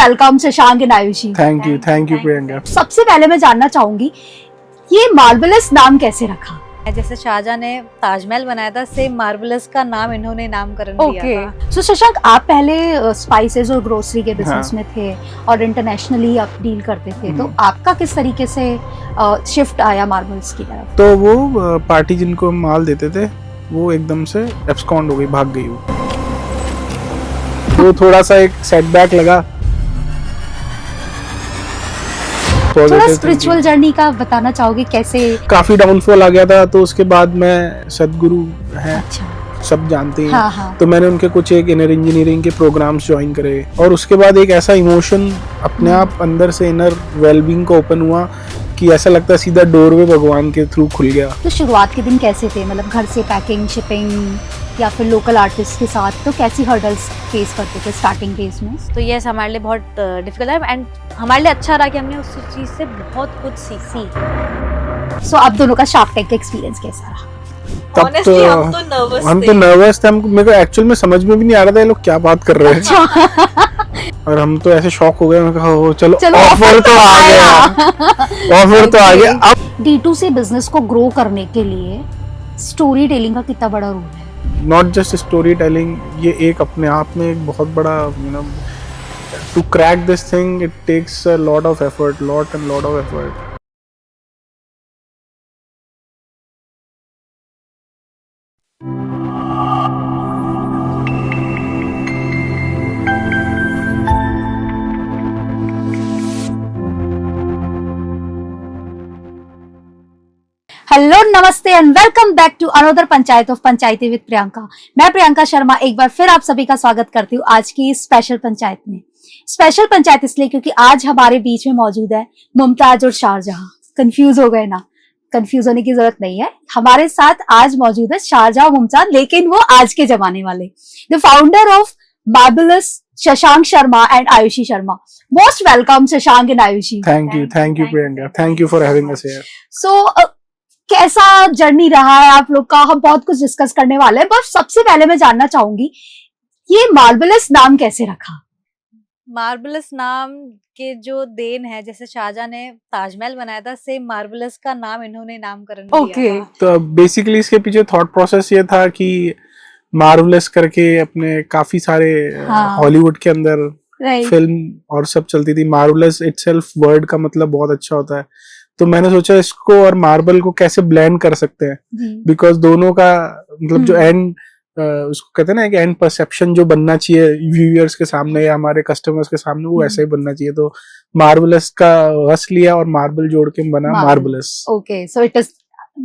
Welcome Shashank and Aayushi. Thank you Priyanka. सबसे पहले मैं जानना चाहूंगी ये मार्वेलस नाम कैसे रखा? जैसे शाहजहां ने ताजमहल बनाया था, सेम मार्वेलस का नाम इन्होंने नामकरण दिया था। सो शशांक, आप पहले स्पाइसेस और ग्रोसरी के बिजनेस में थे और इंटरनेशनली आप डील करते थे, तो आपका किस तरीके से शिफ्ट आया मार्वेल्स की तरफ? तो वो पार्टी जिनको हम माल देते थे वो एकदम से एब्सकॉन्ड हो गई, भाग गई वो। तो थोड़ा सा एक सेटबैक लगा। थोड़ा स्पिरिचुअल जर्नी का बताना चाहोगे कैसे? काफी डाउनफॉल आ गया था, तो उसके बाद मैं सदगुरु हैं, अच्छा, सब जानते हैं। हाँ। तो मैंने उनके कुछ एक इनर इंजीनियरिंग के प्रोग्राम्स ज्वाइन करे और उसके बाद एक ऐसा इमोशन अपने आप अंदर से इनर वेलबींग का ओपन हुआ कि ऐसा लगता है सीधा डोरवे भगवान के थ्रू खुल गया। तो शुरुआत के दिन कैसे थे? मतलब घर से पैकिंग, शिपिंग या फिर लोकल आर्टिस्ट के साथ, तो कैसी हर्डल्स फेस करते थे स्टार्टिंग फेज में? तो ये हमारे लिए बहुत डिफिकल्ट है एंड हमारे लिए अच्छा रहा कि हमने उस चीज से बहुत कुछ सीखी। सो आप दोनों का शार्क टैंक का एक्सपीरियंस कैसा रहा? Honestly, हम तो नर्वस थे। मेरे को एक्चुअल में समझ में भी नहीं आ रहा था ये लोग क्या बात कर रहे हैं। और हम तो ऐसे शॉक हो गए। मैं कहा ओ चलो ऑफर तो आ गया, ऑफर तो आ गया। अब D2C बिजनेस को ग्रो करने के लिए स्टोरी टेलिंग का कितना बड़ा रोल है? नॉट जस्ट स्टोरी टेलिंग, ये एक अपने आप में एक बहुत बड़ा to crack this thing it takes a lot of effort, lot of effort. Hello, नमस्ते and welcome back to another Panchayat of Panchayati with Priyanka. मैं प्रियंका शर्मा एक बार फिर आप सभी का स्वागत करती हूँ आज की स्पेशल पंचायत में। स्पेशल पंचायत इसलिए क्योंकि आज हमारे बीच में मौजूद है मुमताज और शारजहां। कंफ्यूज हो गए ना? कंफ्यूज होने की जरूरत नहीं है। हमारे साथ आज मौजूद है शारजहां और मुमताज, लेकिन वो आज के जमाने वाले, the founder of Marvelous, Shashank Sharma and Aayushi Sharma. Most welcome Shashank and Aayushi. Thank you Priyanka. Thank you for having us here. So कैसा जर्नी रहा है आप लोग का? हम बहुत कुछ डिस्कस करने वाले हैं, बट सबसे पहले मैं जानना चाहूंगी ये मार्वेलस नाम कैसे रखा? मार्वेलस नाम के जो देन है, जैसे शाहजहां ने ताजमहल बनाया था, सेम मार्वेलस का नाम इन्होंने नामकरण दिया था। तो बेसिकली इसके पीछे थॉट प्रोसेस ये था कि मार्वेलस करके अपने काफी सारे हॉलीवुड के अंदर फिल्म और सब चलती थी। मार्वेलस इटसेल्फ वर्ड का मतलब बहुत अच्छा होता है, तो मैंने सोचा इसको और मार्बल को कैसे ब्लेंड कर सकते हैं, बिकॉज दोनों का मतलब जो एंड उसको कहते हैं ना, एक एंड परसेप्शन जो बनना चाहिए व्यूअर्स के सामने या हमारे कस्टमर्स के सामने, वो ऐसे ही बनना चाहिए। तो मार्वेलस का हंस लिया और मार्बल जोड़ के बना marvellous. Okay, so it is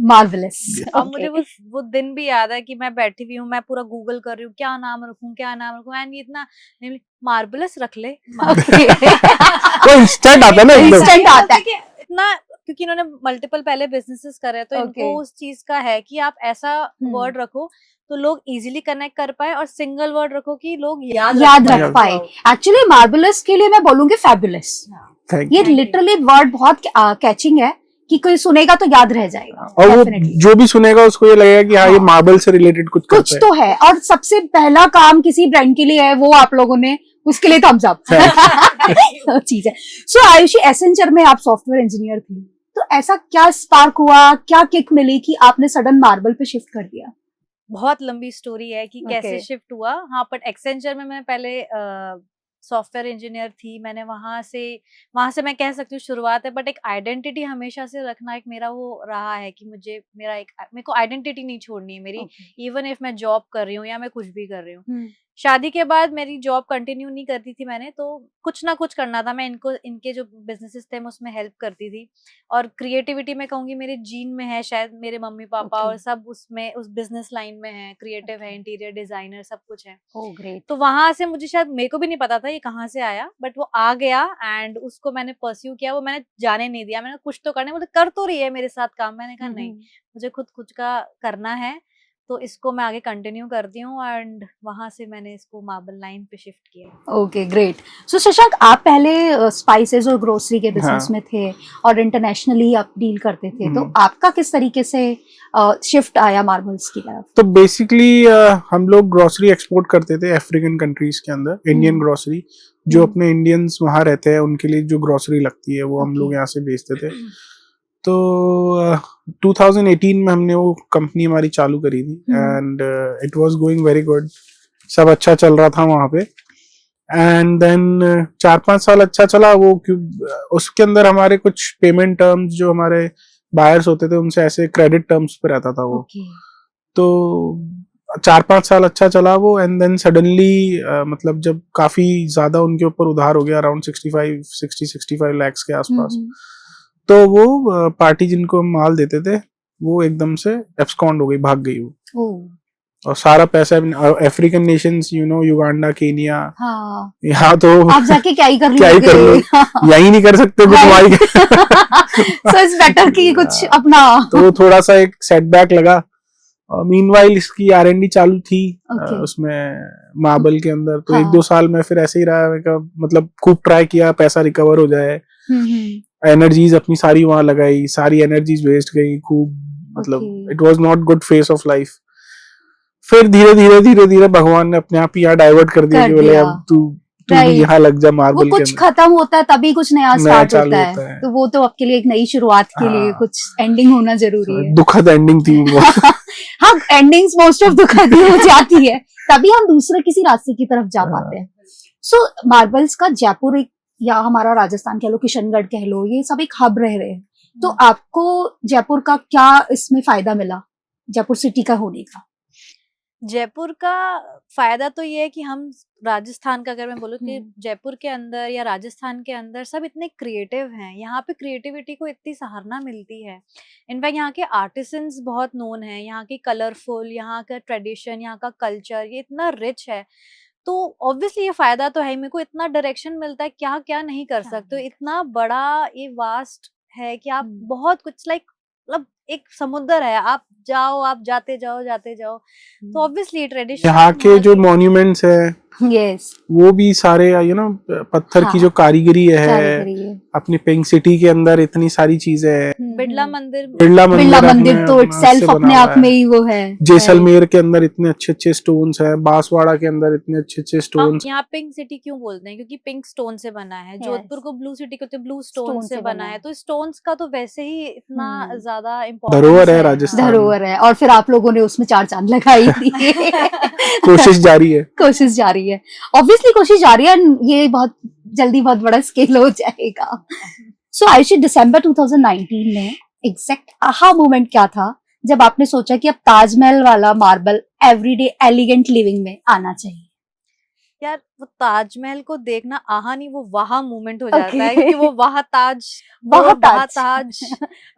marvellous. अब मुझे वो दिन भी याद है कि मैं बैठी हुई हूँ, मैं पूरा गूगल कर रही हूँ क्या नाम रखूं एंड ये इतना मार्वेलस रख ले। वो इंस्टेंट आता है ना, इंस्टेंट आता है इतना, क्योंकि इन्होंने मल्टीपल पहले बिजनेसेस करे हैं, तो इनको उस चीज का है कि आप ऐसा वर्ड रखो तो लोग इजीली कनेक्ट कर पाए, और सिंगल वर्ड रखो कि लोग याद रख पाए। एक्चुअली मार्वेलस के लिए मैं बोलूंगी फैबुलस। ये लिटरली वर्ड बहुत कैचिंग है कि कोई सुनेगा तो याद रह जाएगा, और वो जो भी सुनेगा उसको ये लगेगा कि हाँ ये मार्बल से रिलेटेड कुछ तो है। और सबसे पहला काम किसी ब्रांड के लिए है, वो आप लोगों ने उसके लिए थम्स अप चीज है। सो आयुषी, एसेंचर में आप सॉफ्टवेयर इंजीनियर थी, तो ऐसा क्या स्पार्क हुआ, क्या किक मिली कि आपने सडन मार्बल पे शिफ्ट कर दिया? बहुत लंबी स्टोरी है कि कैसे शिफ्ट हुआ। हाँ, बट एक्सेंचर में मैं पहले सॉफ्टवेयर इंजीनियर थी। मैंने वहां से मैं कह सकती हूँ शुरुआत है, बट एक आइडेंटिटी हमेशा से रखना एक मेरा वो रहा है कि मेरे को आइडेंटिटी नहीं छोड़नी है मेरी, इवन इफ मैं जॉब कर रही हूँ या मैं कुछ भी कर रही हूँ। शादी के बाद मेरी जॉब कंटिन्यू नहीं करती थी मैंने, तो कुछ ना कुछ करना था। मैं इनके जो बिजनेसेस थे मैं उसमें हेल्प करती थी, और क्रिएटिविटी में कहूंगी मेरे जीन में है, शायद मेरे मम्मी पापा और सब उसमें उस बिजनेस लाइन में है, क्रिएटिव है, इंटीरियर डिजाइनर सब कुछ है। ग्रेट। तो वहां से मुझे, शायद मेरे को भी नहीं पता था ये कहाँ से आया, बट वो आ गया एंड उसको मैंने परस्यू किया। वो मैंने जाने नहीं दिया, मैंने कुछ तो करना, मुझे कर तो रही है मेरे साथ काम, मैंने कहा नहीं, मुझे खुद का करना है, तो इसको मैं आगे कंटिन्यू करती हूँ, एंड वहां से मैंने इसको मार्बल लाइन पे शिफ्ट किया। Okay, great. सो शशांक, आप पहले स्पाइसेस और ग्रोसरी के बिजनेस में थे और इंटरनेशनली आप डील करते थे, तो आपका किस तरीके से शिफ्ट आया मार्बल्स की तरफ? तो बेसिकली हम लोग ग्रोसरी एक्सपोर्ट करते थे अफ्रीकन कंट्रीज के अंदर, इंडियन ग्रोसरी, जो अपने इंडियंस वहाँ रहते हैं उनके लिए जो ग्रोसरी लगती है वो हम लोग यहाँ से बेचते थे। तो 2018 में हमने वो कंपनी हमारी चालू करी थी and it was going very good, सब अच्छा चल रहा था वहाँ पे। एंड देन 4-5 साल अच्छा चला वो, उसके अंदर हमारे कुछ पेमेंट टर्म्स जो हमारे बायर्स होते थे उनसे ऐसे क्रेडिट टर्म्स पे रहता था वो। तो 4-5 साल अच्छा चला वो, एंड देन सडनली मतलब जब काफी ज्यादा उनके ऊपर उधार हो गया, अराउंड 60-65 lakhs के आसपास, तो वो पार्टी जिनको हम माल देते थे वो एकदम से एब्सकॉन्ड हो गई, भाग गई वो। और सारा पैसा अफ्रीकन नेशंस, युगांडा, केनिया, यहाँ तो आप जाके क्या ही कर लोगे, यही नहीं कर सकते कुछ वही। So it's better कि कुछ अपना। तो थोड़ा सा एक सेटबैक लगा। मीनवाइल इसकी R&D चालू थी उसमें मार्बल के अंदर, तो 1-2 साल में फिर ऐसे ही रहा, मतलब खूब ट्राई किया पैसा रिकवर हो जाए, एनर्जीज अपनी सारी वहां लगाई, सारी एनर्जीज वेस्ट गई खूब, मतलब it was not good face of life. फिर धीरे-धीरे भगवान ने अपने आप ही यहाँ डाइवर्ट कर दिया कि बोले अब तू भी यहाँ लग जा मार्बल के अंदर। कुछ खत्म होता है तभी कुछ नया स्टार्ट होता है, तो वो तो आपके लिए एक नई शुरुआत के लिए कुछ एंडिंग होना जरूरी है। दुखद एंडिंग थी वो। हाँ, एंडिंग्स मोस्ट ऑफ दुखद ही हो जाती है, तभी हम दूसरे किसी रास्ते की तरफ जा पाते हैं। सो मार्बल्स का जयपुर एक, या हमारा राजस्थान कह लो, किशनगढ़ कह लो, ये सब एक हब रह रहे हैं। तो आपको जयपुर का क्या इसमें फायदा मिला, जयपुर सिटी का होने का? जयपुर का फायदा तो ये है कि हम राजस्थान का, अगर मैं बोलूँ कि जयपुर के अंदर या राजस्थान के अंदर सब इतने क्रिएटिव हैं, यहाँ पे क्रिएटिविटी को इतनी सराहना मिलती है। इनफैक्ट यहाँ के आर्टिसंस बहुत नोन हैं, यहाँ की कलरफुल, यहाँ का ट्रेडिशन, यहाँ का कल्चर, ये इतना रिच है। तो ऑब्वियसली ये फायदा तो है, मेरे को इतना डायरेक्शन मिलता है क्या क्या नहीं कर सकते, इतना बड़ा ये वास्ट है कि आप बहुत कुछ, लाइक मतलब एक समुद्र है, आप जाओ, आप जाते जाओ। तो ऑब्वियसली ट्रेडिशन, यहाँ के जो मॉन्यूमेंट्स है वो भी सारे पत्थर की जो कारीगरी है। अपनी पिंक सिटी के अंदर इतनी सारी चीजें हैं। बिरला मंदिर तो इटसेल्फ अपने आप में ही वो है। जैसलमेर के अंदर इतने अच्छे स्टोन्स हैं, बांसवाड़ा के अंदर इतने अच्छे स्टोन्स। यहाँ पिंक सिटी क्यों बोलते हैं, क्योंकि पिंक स्टोन से बना है। जोधपुर को ब्लू सिटी कहते हैं, ब्लू स्टोन से बना है। तो स्टोन्स का तो वैसे ही इतना ज्यादा इम्पोर्टेंस धरोहर है, राजस्थान धरोहर है। और फिर आप लोगों ने उसमें 4 चांद लगाई थी। कोशिश जारी है ऑब्वियसली कोशिश जारी है, ये बहुत जल्दी बहुत बड़ा स्केल हो जाएगा। सो आयुषी, दिसंबर 2019 में एग्जैक्ट आहा मोमेंट क्या था जब आपने सोचा कि अब ताजमहल वाला मार्बल एवरीडे एलिगेंट लिविंग में आना चाहिए? यार वो ताजमहल को देखना आहा नहीं, वो वहा मूवमेंट हो जाता है, क्योंकि वो वहा ताज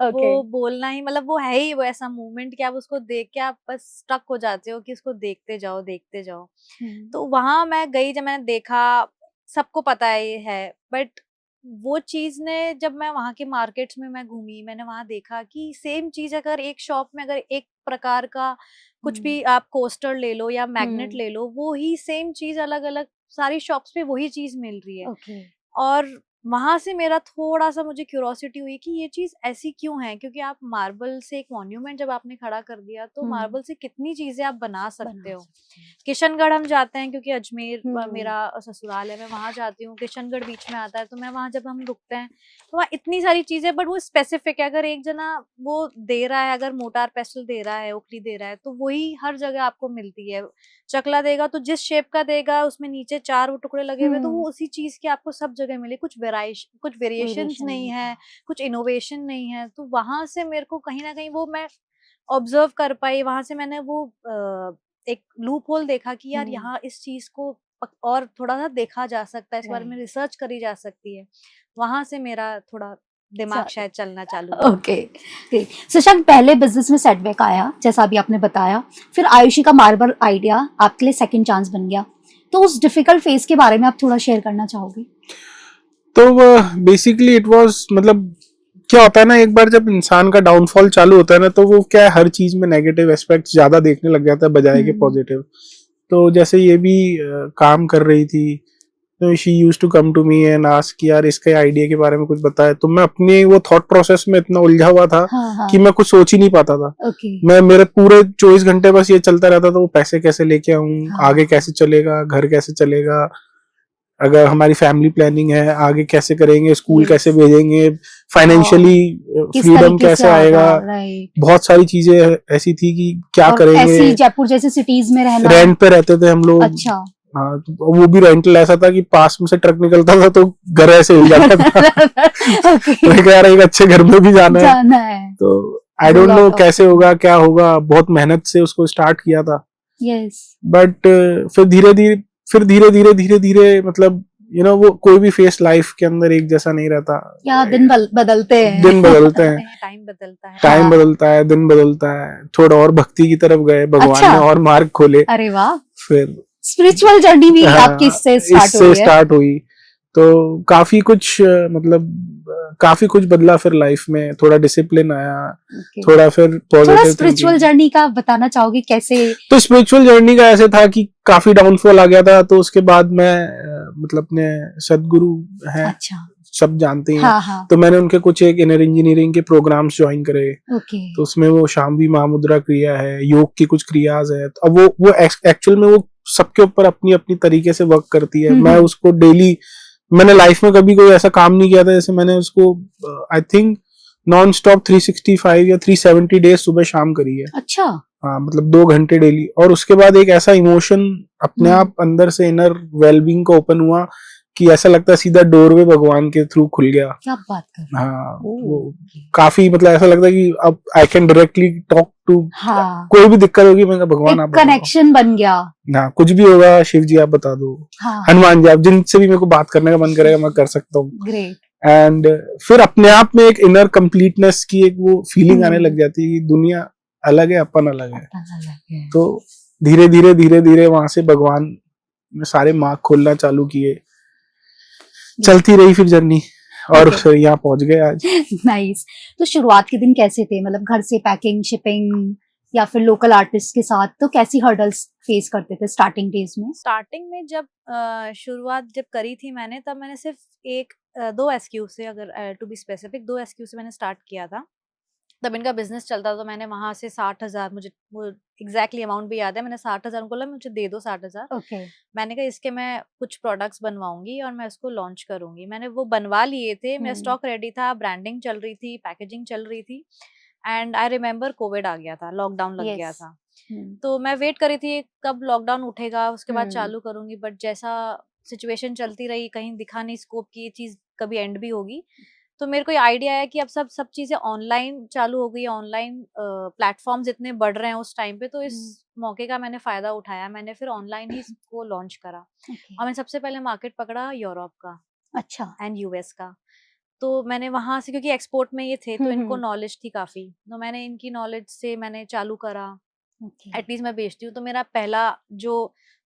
वो बोलना ही, मतलब वो है ही वो ऐसा मूवमेंट कि आप उसको देख के आप बस स्टक हो जाते हो कि उसको देखते जाओ। तो वहां मैं गई, जब मैंने देखा, सबको पता है, बट वो चीज ने, जब मैं वहां के मार्केट्स में मैं घूमी, मैंने वहां देखा कि सेम चीज अगर एक शॉप में, अगर एक प्रकार का कुछ भी आप कोस्टर ले लो या मैग्नेट ले लो, वो ही सेम चीज अलग अलग सारी शॉप्स पे वही चीज मिल रही है। और वहां से मेरा थोड़ा सा मुझे क्यूरोसिटी हुई कि ये चीज ऐसी क्यों है, क्योंकि आप मार्बल से एक मॉन्यूमेंट जब आपने खड़ा कर दिया, तो मार्बल से कितनी चीजें आप बना सकते हो। किशनगढ़ हम जाते हैं, क्योंकि अजमेर मेरा ससुराल है, मैं वहां जाती हूँ, किशनगढ़ बीच में आता है, तो मैं वहां जब हम रुकते हैं तो वहाँ इतनी सारी चीजें, बट वो स्पेसिफिक है। अगर एक जना वो दे रहा है, अगर मोटार पेस्टल दे रहा है, ओखली दे रहा है, तो वही हर जगह आपको मिलती है। चकला देगा तो जिस शेप का देगा, उसमें नीचे 4 टुकड़े लगे हुए, तो वो उसी चीज के आपको सब जगह मिले। कुछ वेरिएशंस नहीं है, कुछ इनोवेशन नहीं है। तो वहां से मेरे को कहीं ना कहीं वो मैं ऑब्जर्व कर पाई। वहां से मैंने वो एक लूप होल देखा कि यार यहाँ इस चीज को और थोड़ा सा देखा जा सकता है, इस बारे में रिसर्च करी जा सकती है। वहां से मेरा थोड़ा दिमाग शायद चलना चालू। ओके। शशांक, पहले बिजनेस में सेटबैक आया, जैसा अभी आपने बताया, फिर आयुषी का मार्बल आइडिया आपके लिए सेकंड चांस बन गया। तो उस डिफिकल्ट फेज के बारे में आप थोड़ा शेयर करना चाहोगे? तो बेसिकली इट वाज, मतलब क्या होता है ना, एक बार जब इंसान का डाउनफॉल चालू होता है ना, तो वो क्या है, हर चीज में नेगेटिव एस्पेक्ट्स ज्यादा देखने लग जाता है बजाय के पॉजिटिव। तो जैसे ये भी काम कर रही थी, तो she used to come to me and ask कि यार इसके आइडिया के बारे में कुछ बताए। तो मैं अपने वो थॉट प्रोसेस में इतना उलझा हुआ था कि मैं कुछ सोच ही नहीं पाता था। मैं मेरे पूरे 24 घंटे बस ये चलता रहता था, वो पैसे कैसे लेके आऊं, आगे कैसे चलेगा, घर कैसे चलेगा, अगर हमारी फैमिली प्लानिंग है, आगे कैसे करेंगे, स्कूल कैसे भेजेंगे, फाइनेंशियली फ्रीडम कैसे आएगा, बहुत सारी चीजें ऐसी थी कि क्या करेंगे। ऐसी जयपुर जैसे सिटीज में रहना, रेंट पे रहते थे हम लोग। अच्छा। हाँ, तो वो भी रेंटल ऐसा था कि पास में से ट्रक निकलता था तो घर ऐसे हिल जाता था। मैं कह रहा एक अच्छे घर में भी जाना है। तो आई डोंट नो कैसे होगा, क्या होगा, बहुत मेहनत से उसको स्टार्ट किया था। बट फिर धीरे धीरे मतलब वो कोई भी फेस लाइफ के अंदर एक जैसा नहीं रहता। या दिन बदलते हैं, टाइम बदलता है, टाइम बदलता है, दिन बदलता है। थोड़ा और भक्ति की तरफ गए, भगवान ने और मार्ग खोले। अरे वाह। फिर स्पिरिचुअल जर्नी भी आपकी इससे स्टार्ट हुई। तो काफी कुछ काफी कुछ बदला फिर लाइफ में, थोड़ा डिसिप्लिन आया, थोड़ा फिर पॉजिटिव। स्पिरिचुअल जर्नी का बताना चाहोगे कैसे? तो स्पिरिचुअल जर्नी का ऐसे था कि काफी डाउनफॉल आ गया था, तो उसके बाद मैं मतलब अपने सदगुरु हैं, अच्छा, सब जानते हैं। हाँ। तो मैंने उनके कुछ एक इनर इंजीनियरिंग के प्रोग्राम्स ज्वाइन करे। तो उसमें वो शांभवी महामुद्रा क्रिया है, योग की कुछ क्रियाज है। तो अब वो एक्चुअल में वो सबके ऊपर अपनी अपनी तरीके से वर्क करती है। मैं उसको डेली, मैंने लाइफ में कभी कोई ऐसा काम नहीं किया था जैसे मैंने उसको आई थिंक नॉन स्टॉप 365 या 370 डेज सुबह शाम करी है। अच्छा। हाँ, मतलब 2 घंटे डेली। और उसके बाद एक ऐसा इमोशन अपने आप अंदर से, इनर वेलबींग का ओपन हुआ कि ऐसा लगता है सीधा डोरवे भगवान के थ्रू खुल गया। क्या बात कर रहे हैं? हाँ, वो काफी मतलब ऐसा लगता है कि अब I can directly talk to, कोई भी दिक्कत होगी मैं भगवान आप कनेक्शन बन गया। ना कुछ भी होगा, शिव जी आप बता दो, हनुमान जी, आप जिनसे भी मेरे को बात करने का मन करेगा मैं कर सकता हूँ। ग्रेट। एंड फिर अपने आप में एक इनर कंप्लीटनेस की एक वो फीलिंग आने लग जाती है कि दुनिया अलग है, अपन अलग है। तो धीरे धीरे वहां से भगवान ने सारे मार्ग खोलना चालू किए, चलती रही फिर जर्नी, और फिर यहाँ पहुंच गए आज। नाइस। तो शुरुआत के दिन कैसे थे? मतलब घर से पैकिंग, शिपिंग, या फिर लोकल आर्टिस्ट के साथ, तो कैसी हर्डल्स फेस करते थे स्टार्टिंग डेज में? स्टार्टिंग में जब शुरुआत जब करी थी मैंने, तब मैंने सिर्फ 2 SKU से, अगर टू बी स्पेसिफिक 2 SKU से मैंने स्टार्ट किया था। तब इनका बिजनेस चलता था, तो मैंने वहां से 60,000, मुझे वो एग्जैक्टली अमाउंट भी याद है, मैंने 60,000 उनको बोला मुझे दे दो 60,000। मैंने कहा इसके मैं कुछ प्रोडक्ट्स बनवाऊंगी और मैं इसको लॉन्च करूंगी। मैंने वो बनवा लिए थे, मेरा स्टॉक रेडी था, ब्रांडिंग चल रही थी, पैकेजिंग चल रही थी। एंड आई रिमेम्बर कोविड आ गया था, लॉकडाउन लग गया था। तो मैं वेट करी थी कब लॉकडाउन उठेगा, उसके बाद चालू करूंगी। बट जैसा सिचुएशन चलती रही, कहीं दिखा नहीं स्कोप की ये चीज कभी एंड भी होगी। तो मेरे को ये आइडिया है कि अब सब चीजें ऑनलाइन चालू हो गई है, ऑनलाइन प्लेटफॉर्म्स इतने बढ़ रहे हैं उस टाइम पे, तो इस मौके का मैंने फायदा उठाया। मैंने फिर ऑनलाइन ही इसको लॉन्च करा। और मैंने सबसे पहले मार्केट पकड़ा यूरोप का, अच्छा, एंड US का। तो मैंने वहां से, क्योंकि एक्सपोर्ट में ये थे तो इनको नॉलेज थी काफी, तो मैंने इनकी नॉलेज से मैंने चालू करा। एटलीस्ट मैं बेचती हूँ। तो मेरा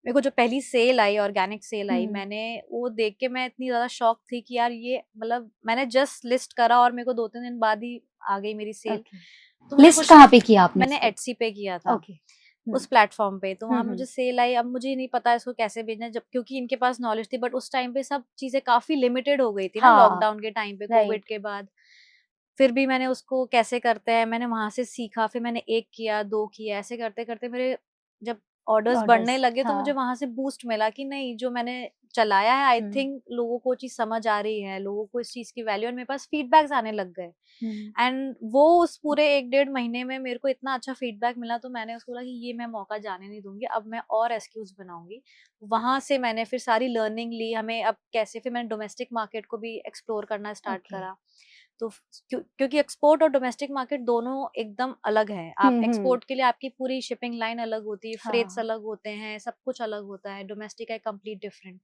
मेरे को जो पहली सेल आई, ऑर्गेनिक सेल आई, मैंने वो देख के मैं इतनी ज्यादा शॉक थी कि यार ये, मतलब मैंने जस्ट लिस्ट करा और मेरे को 2-3 दिन बाद ही आ गई मेरी सेल। तो लिस्ट कहाँ पे किया आपने? मैंने Etsy पे किया था, उस प्लेटफॉर्म पे। तो वहां मुझे सेल आई। अब मुझे नहीं पता इसको कैसे बेचना, जब क्योंकि इनके पास नॉलेज थी, बट उस टाइम पे सब चीजें काफी लिमिटेड हो गई थी ना, लॉकडाउन के टाइम पे, कोविड के बाद। फिर भी मैंने उसको कैसे करते हैं, मैंने वहां से सीखा। फिर मैंने 1 किया, 2 किया, ऐसे करते करते मेरे जब ऑर्डर्स बढ़ने लगे, तो मुझे वहां से बूस्ट मिला कि नहीं, जो मैंने चलाया है, आई थिंक लोगों को चीज समझ आ रही है, लोगों को इस चीज की वैल्यू, और मेरे पास फीडबैक्स आने लग गए। एंड वो उस पूरे 1-1.5 महीने में मेरे को इतना अच्छा फीडबैक मिला, तो मैंने उसको बोला कि ये मैं मौका जाने नहीं दूंगी, अब मैं और SKUs बनाऊंगी। वहां से मैंने फिर सारी लर्निंग ली, हमें अब कैसे, फिर मैंने डोमेस्टिक मार्केट को भी एक्सप्लोर करना स्टार्ट करा। तो क्योंकि एक्सपोर्ट और डोमेस्टिक मार्केट दोनों एकदम अलग है। आप एक्सपोर्ट के लिए आपकी पूरी शिपिंग लाइन अलग होती है, फ्रेट्स अलग होते हैं, सब कुछ अलग होता है। डोमेस्टिक है कंप्लीट डिफरेंट।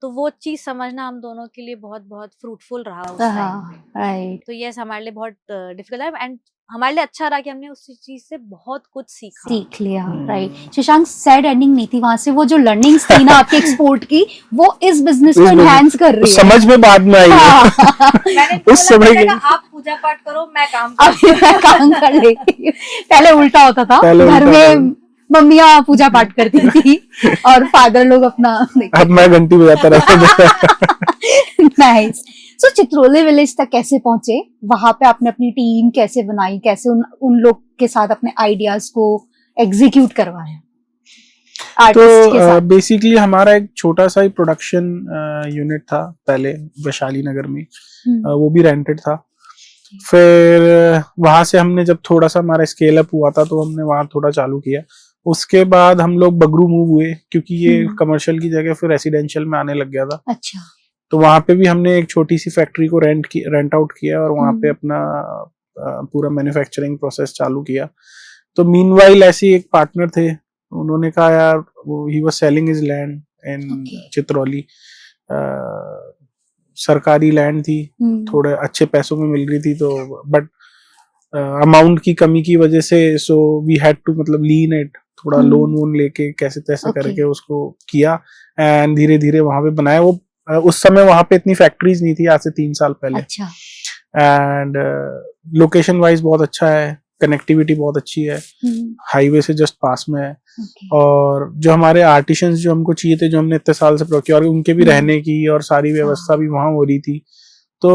तो वो चीज समझना हम दोनों के लिए बहुत बहुत फ्रूटफुल रहा उस टाइम पे। तो ये हमारे लिए बहुत डिफिकल्ट है, एंड हमारे लिए अच्छा रहा कि हमने उस चीज से बहुत कुछ सीख लिया। राइट। शशांक, सैड एंडिंग नहीं थी वहां से, वो जो लर्निंग्स थी ना आपके एक्सपोर्ट की, वो इस बिजनेस को एनहांस कर रही है। समझ में बाद में आई मैंने उस समय आप पूजा पाठ करो, मैं काम कर लेती। पहले उल्टा होता था, घर में मम्मियाँ पूजा पाठ करती थी और फादर लोग अपना, अब मैं घंटी बजाता रहता। नाइस। सो चित्रोले विलेज तक कैसे पहुंचे? वहां पे आपने अपनी टीम कैसे बनाई, कैसे उन लोग के साथ अपने आइडियाज को एग्जीक्यूट करवाया? आर्टिस्ट के तो साथ? बेसिकली हमारा एक छोटा सा ही प्रोडक्शन यूनिट था पहले वैशाली नगर में, वो भी रेंटेड था। फिर वहां से हमने जब थोड़ा सा हमारा स्केल अप हुआ था तो हमने वहां थोड़ा चालू किया। उसके बाद हम लोग बगरू मूव हुए क्योंकि ये कमर्शियल की जगह फिर रेसिडेंशियल में आने लग गया था। अच्छा। तो वहां पे भी हमने एक छोटी सी फैक्ट्री को रेंट आउट किया और वहां पे अपना पूरा मैन्युफैक्चरिंग प्रोसेस चालू किया। तो मीनवाइल ऐसी एक पार्टनर थे, उन्होंने कहा यार वो ही was selling his land in Chitrauli, सरकारी लैंड थी, थोड़े अच्छे पैसों में मिल रही थी, तो बट अमाउंट की कमी की वजह से सो वी हैड टू मतलब लीन इट, थोड़ा लोन वोन लेके कैसे तैसे करके उसको किया एंड धीरे धीरे वहां पे बनाया। वो उस समय वहां पे इतनी फैक्ट्रीज नहीं थी, आज से 3 साल पहले। अच्छा। एंड लोकेशन वाइज बहुत अच्छा है, कनेक्टिविटी बहुत अच्छी है, हाईवे से जस्ट पास में है। और जो हमारे आर्टिशंस जो हमको चाहिए थे, जो हमने इतने साल से प्रोक्योर, उनके भी रहने की और सारी व्यवस्था भी वहां हो रही थी। तो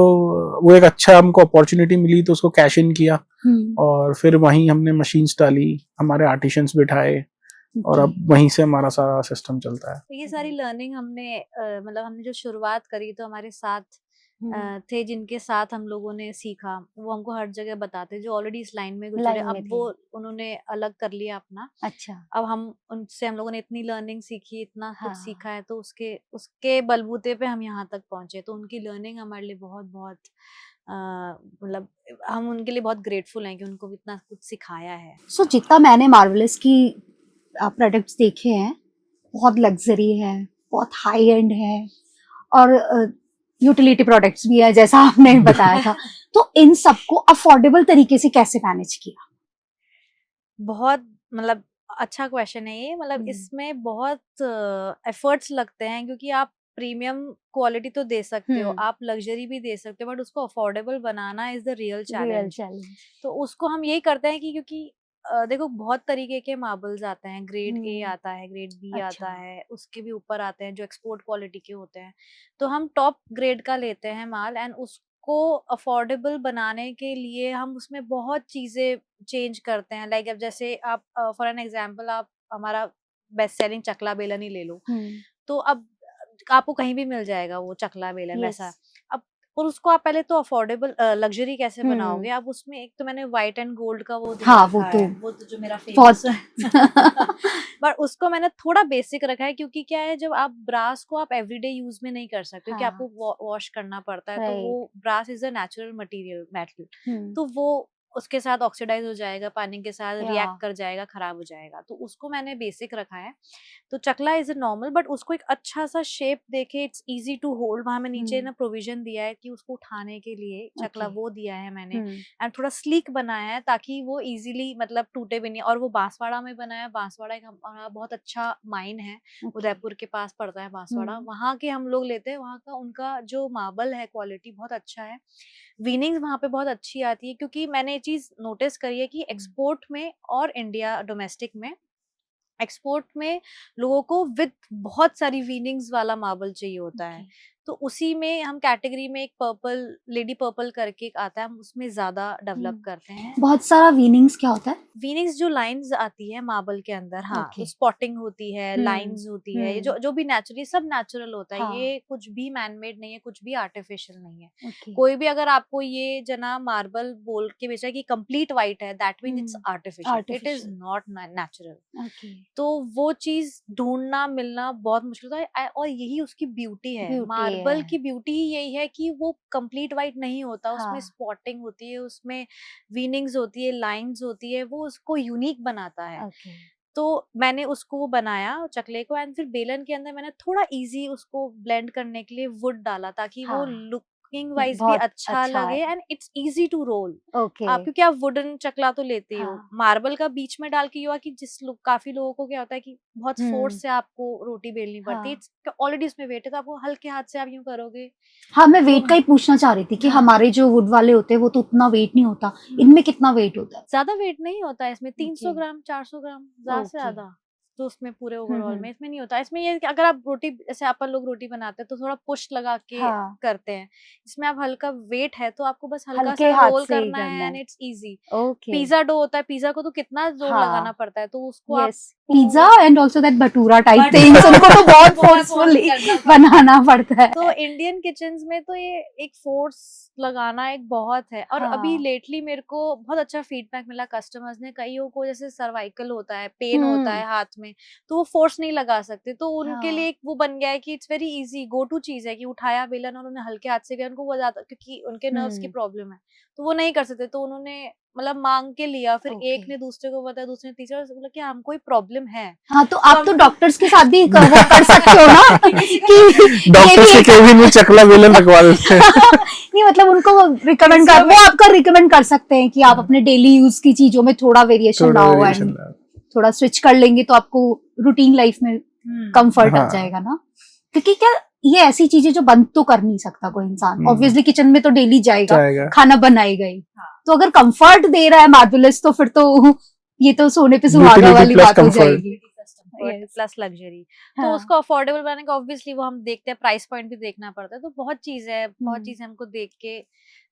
वो एक अच्छा हमको अपॉर्चुनिटी मिली तो उसको कैश इन किया और फिर वहीं हमने मशीन्स डाली, हमारे आर्टिशंस बिठाए और अब वहीं से हमारा सारा सिस्टम चलता है। तो ये सारी लर्निंग हमने मतलब हमने जो शुरुआत करी तो हमारे साथ थे जिनके साथ हम लोगों ने सीखा, वो हमको हर जगह बताते, जो ऑलरेडी इस लाइन में गुजरे, अब वो उन्होंने अलग कर लिया अपना। अच्छा। अब हम लोगों ने इतनी लर्निंग सीखी, इतना कुछ सीखा है, तो उसके बलबूते पे हम यहाँ तक पहुंचे। तो उनकी लर्निंग हमारे लिए बहुत बहुत मतलब हम उनके लिए बहुत ग्रेटफुल हैं कि उनको इतना कुछ सिखाया है। सो जितना मैंने मार्वेलस की प्रोडक्ट्स देखे हैं, बहुत लग्जरी है, बहुत हाई एंड है और यूटिलिटी प्रोडक्ट्स भी है जैसा आपने बताया था। तो इन सबको अफोर्डेबल तरीके से कैसे मैनेज किया? बहुत मतलब अच्छा क्वेश्चन है ये। मतलब इसमें बहुत एफर्ट्स लगते हैं क्योंकि आप प्रीमियम क्वालिटी तो दे सकते हो, आप लग्जरी भी दे सकते हो, बट उसको affordable banana is the real challenge. तो उसको हम यही करते हैं कि क्योंकि देखो बहुत तरीके के मार्बल्स आते हैं, ग्रेड ए आता है, ग्रेड बी आता है, उसके भी ऊपर आते हैं जो एक्सपोर्ट क्वालिटी के होते हैं। तो हम टॉप ग्रेड का लेते हैं माल एंड उसको अफोर्डेबल बनाने के लिए हम उसमें बहुत चीजें चेंज करते हैं। लाइक अब जैसे आप फॉर एन एग्जांपल आप हमारा बेस्ट सेलिंग चकला बेलन ही ले लो, तो अब आपको कहीं भी मिल जाएगा वो चकला बेलन वैसा। अब और उसको आप पहले तो अफोर्डेबल लग्जरी कैसे बनाओगे? अब उसमें एक तो मैंने व्हाइट एंड गोल्ड का वो वो तो जो मेरा फेमस है पर उसको मैंने थोड़ा बेसिक रखा है क्योंकि क्या है, जब आप ब्रास को आप एवरीडे यूज में नहीं कर सकते क्योंकि आपको वॉश करना पड़ता है। तो वो brass is a natural material metal, तो वो उसके साथ ऑक्सीडाइज हो जाएगा, पानी के साथ रिएक्ट कर जाएगा, खराब हो जाएगा। तो उसको मैंने बेसिक रखा है। तो चकला इज नॉर्मल, बट उसको एक अच्छा सा शेप देके इट्स इजी टू होल्ड, वहां में नीचे ना प्रोविजन दिया है कि उसको उठाने के लिए चकला वो दिया है मैंने। एंड थोड़ा स्लीक बनाया है ताकि वो इजीली मतलब टूटे भी नहीं। और वो बांसवाड़ा में बनाया। बांसवाड़ा एक हमारा बहुत अच्छा माइन है, उदयपुर के पास पड़ता है बांसवाड़ा, वहां के हम लोग लेते हैं। वहां का उनका जो मार्बल है क्वालिटी बहुत अच्छा है, वीनिंग्स वहां पे बहुत अच्छी आती है। क्योंकि मैंने ये चीज नोटिस करी है कि एक्सपोर्ट में और इंडिया डोमेस्टिक में, एक्सपोर्ट में लोगों को विद बहुत सारी वीनिंग्स वाला मार्बल चाहिए होता है। तो उसी में हम कैटेगरी में एक पर्पल, लेडी पर्पल करके एक आता है, हम उसमें ज्यादा डेवलप करते हैं। बहुत सारा वीनिंग्स क्या होता है? वीनिंग्स जो लाइंस आती है मार्बल के अंदर, हाँ, तो स्पॉटिंग होती है, लाइंस होती है, ये जो भी नेचुरली सब नेचुरल होता है। ये कुछ भी मैनमेड नहीं है, कुछ भी आर्टिफिशियल नहीं है। कोई भी अगर आपको ये जना मार्बल बोल के बेचा कि कंप्लीट व्हाइट है, that means it's artificial, it is not natural. तो वो चीज ढूंढना मिलना बहुत मुश्किल होता है और यही उसकी ब्यूटी है। मार्बल की ब्यूटी ही यही है कि वो कंप्लीट व्हाइट नहीं होता, उसमें स्पॉटिंग होती है, उसमें वीनिंग्स होती है, लाइंस होती है, वो उसको यूनिक बनाता है। तो मैंने उसको बनाया चकले को एंड फिर बेलन के अंदर मैंने थोड़ा इजी उसको ब्लेंड करने के लिए वुड डाला ताकि वो लुकिंग वाइज भी अच्छा लगे and it's easy to roll. आप क्योंकि आप वुडन चकला तो लेते हो, मार्बल का बीच में डाल के हुआ कि काफी लोगों को क्या होता है कि बहुत फोर्स से आपको रोटी बेलनी पड़ती है, इट्स ऑलरेडी उसमें वेट है, तो आपको हल्के हाथ से आप यूं करोगे। हाँ, मैं वेट का ही पूछना चाह रही थी कि हमारे जो वुड वाले होते हैं वो तो उतना वेट नहीं होता, इनमें कितना वेट होता है? ज्यादा वेट नहीं होता है इसमें, 300 ग्राम 400 ग्राम ज्यादा से ज्यादा, तो उसमें पूरे ओवरऑल में इसमें नहीं होता। इसमें ये कि अगर आप रोटी, जैसे अपन लोग रोटी बनाते हैं तो थोड़ा पुश लगा के करते हैं, इसमें आप हल्का वेट है तो आपको बस हल्का सा रोल करना है and it's easy. Pizza dough होता है, पिज्जा को तो कितना जोर लगाना पड़ता है, तो उसको आप pizza and also that bhatura type things उनको तो बहुत फोर्सफुली बनाना पड़ता है। तो इंडियन किचन्स में तो ये एक फोर्स लगाना एक बहुत है। और अभी लेटली मेरे को बहुत अच्छा फीडबैक मिला कस्टमर्स ने, कईयों को जैसे सर्वाइकल होता है, पेन होता है हाथ में, तो वो फोर्स नहीं लगा सकते, तो उनके लिए एक वो बन गया है कि it's very easy, go to cheese है कि उठाया बेलन और उन्होंने हल्के हाथ से किया, उनको वो ज्यादा, क्योंकि उनके नर्व्स की प्रॉब्लम है तो वो नहीं कर सकते, तो उन्होंने मतलब मांग के लिया, फिर एक ने दूसरे को बताया, दूसरे ने तीसरे, बोला कि हमको कोई प्रॉब्लम है। हाँ, तो आप तो डॉक्टर्स के साथ भी वो कर सकते हो ना कि डॉक्टर्स के केबिन में चकला बेलन रखवा देते हैं। नहीं मतलब उनको रिकमेंड कर, वो आपका रिकमेंड कर सकते हैं कि आप अपने डेली यूज की चीजों में थोड़ा वेरिएशन लाओ एंड थोड़ा स्विच कर लेंगे तो आपको रूटीन लाइफ में कंफर्ट आ जाएगा ना। क्योंकि क्या ये ऐसी चीजें जो बंद तो कर नहीं सकता कोई इंसान, ऑब्वियसली किचन में तो डेली जाएगा, खाना बनाएगा ही, तो अगर कंफर्ट दे रहा है मार्वेलस तो फिर तो ये तो सोने पे सुहागा वाली बात हो जाएगी। प्लस लग्जरी, तो उसको अफोर्डेबल बनाने का ऑब्वियसली वो हम देखते हैं, प्राइस पॉइंट भी देखना पड़ता है, तो बहुत चीजें हमको देख के